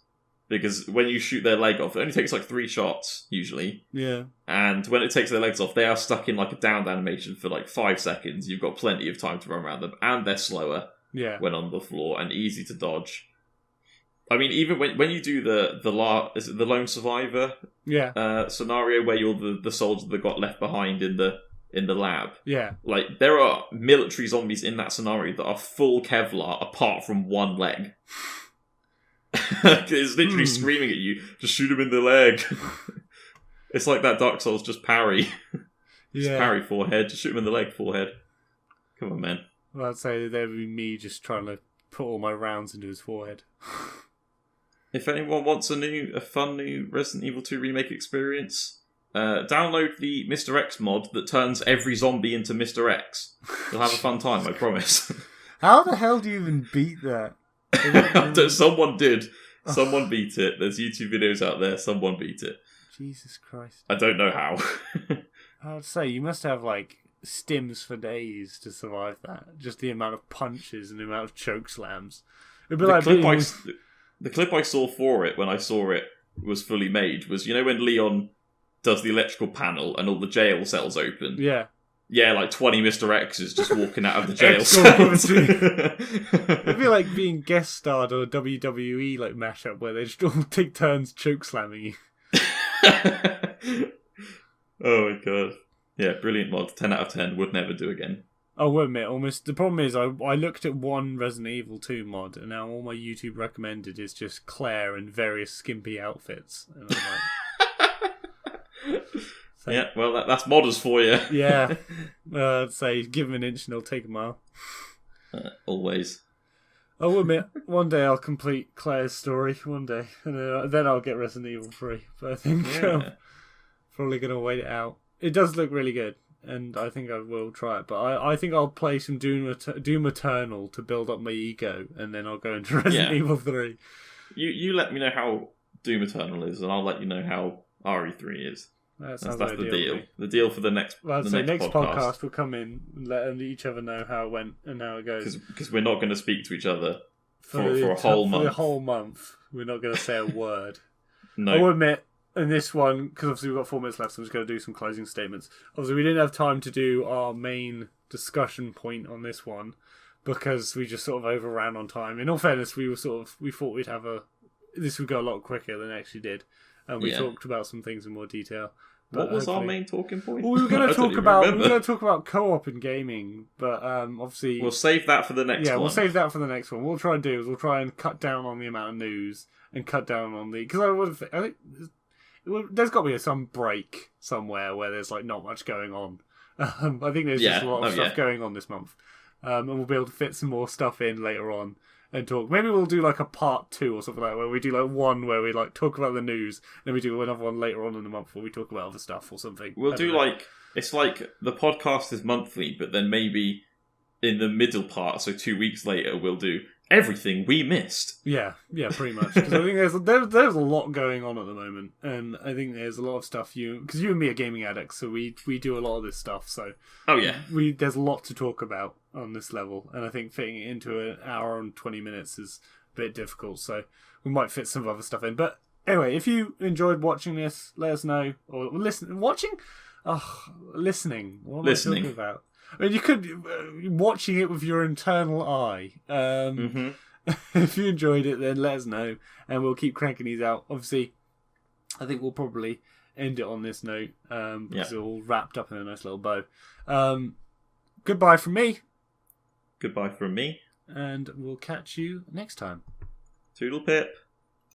Because when you shoot their leg off, it only takes 3 shots, usually. Yeah. And when it takes their legs off, they are stuck in a downed animation for 5 seconds. You've got plenty of time to run around them. And they're slower when on the floor and easy to dodge. I mean, even when you do the lone survivor scenario where you're the soldier that got left behind in the lab. Yeah. There are military zombies in that scenario that are full Kevlar apart from one leg. It's literally screaming at you, just shoot him in the leg. It's like that Dark Souls, just parry. Just parry forehead, just shoot him in the leg, forehead. Come on, man. Well, I'd say that would be me just trying to put all my rounds into his forehead. If anyone wants a fun new Resident Evil 2 remake experience, download the Mr. X mod that turns every zombie into Mr. X. You'll have a fun time, I promise. How the hell do you even beat that? Someone did. Someone beat it. There's YouTube videos out there. Someone beat it. Jesus Christ. I don't know how. I'd say you must have stims for days to survive that. Just the amount of punches and the amount of choke slams. It'd be the clip I saw for it when I saw it was fully made was, when Leon does the electrical panel and all the jail cells open? Yeah. Yeah, like 20 Mr. X's just walking out of the jail cell. It'd be like being guest starred on a WWE like mashup where they just all take turns choke slamming you. Oh my god. Yeah, brilliant mod. 10 out of 10. Would never do again. I will admit, almost the problem is I looked at one Resident Evil 2 mod and now all my YouTube recommended is just Claire in various skimpy outfits. And I'm like, so, yeah, well, that's modders for you. Yeah. I'd say give him an inch and he'll take a mile. Always. I will admit, one day I'll complete Claire's story. One day. And then I'll get Resident Evil 3. But I think I'm probably going to wait it out. It does look really good. And I think I will try it. But I think I'll play some Doom Eternal to build up my ego. And then I'll go into Resident Evil 3. You let me know how Doom Eternal is. And I'll let you know how RE3 is. That's the deal. The deal for the next. Well, the next podcast will come in and let each other know how it went and how it goes. Because we're not going to speak to each other for a whole month. For the whole month, we're not going to say a word. No. I will admit, in this one, because obviously we've got 4 minutes left, so I'm just going to do some closing statements. Obviously, we didn't have time to do our main discussion point on this one because we just sort of overran on time. In all fairness, we thought we'd have this would go a lot quicker than it actually did, and we talked about some things in more detail. What was our main talking point? Well, we were going to talk about co-op in gaming, but obviously we'll save that for the next one. Yeah, we'll save that for the next one. What we'll try and do is we'll try and cut down on the amount of news and cut down on because I think there's got to be some break somewhere where there's like not much going on. I think there's just a lot of stuff going on this month, and we'll be able to fit some more stuff in later on. And talk. Maybe we'll do like a part 2 or something like that, where we do like one where we like talk about the news, and then we do another one later on in the month where we talk about other stuff or something. We'll do like it's like the podcast is monthly, but then maybe in the middle part, so 2 weeks later, we'll do everything we missed. Yeah, pretty much. Because I think there's a lot going on at the moment, and I think there's a lot of stuff because you and me are gaming addicts, so we do a lot of this stuff. So there's a lot to talk about on this level, and I think fitting it into an hour and 20 minutes is a bit difficult. So we might fit some other stuff in. But anyway, if you enjoyed watching this, let us know or listening. What am I talking about? I mean, you could watching it with your internal eye. If you enjoyed it, then let us know, and we'll keep cranking these out. Obviously, I think we'll probably end it on this note because it's all wrapped up in a nice little bow. Goodbye from me. Goodbye from me. And we'll catch you next time. Toodle pip.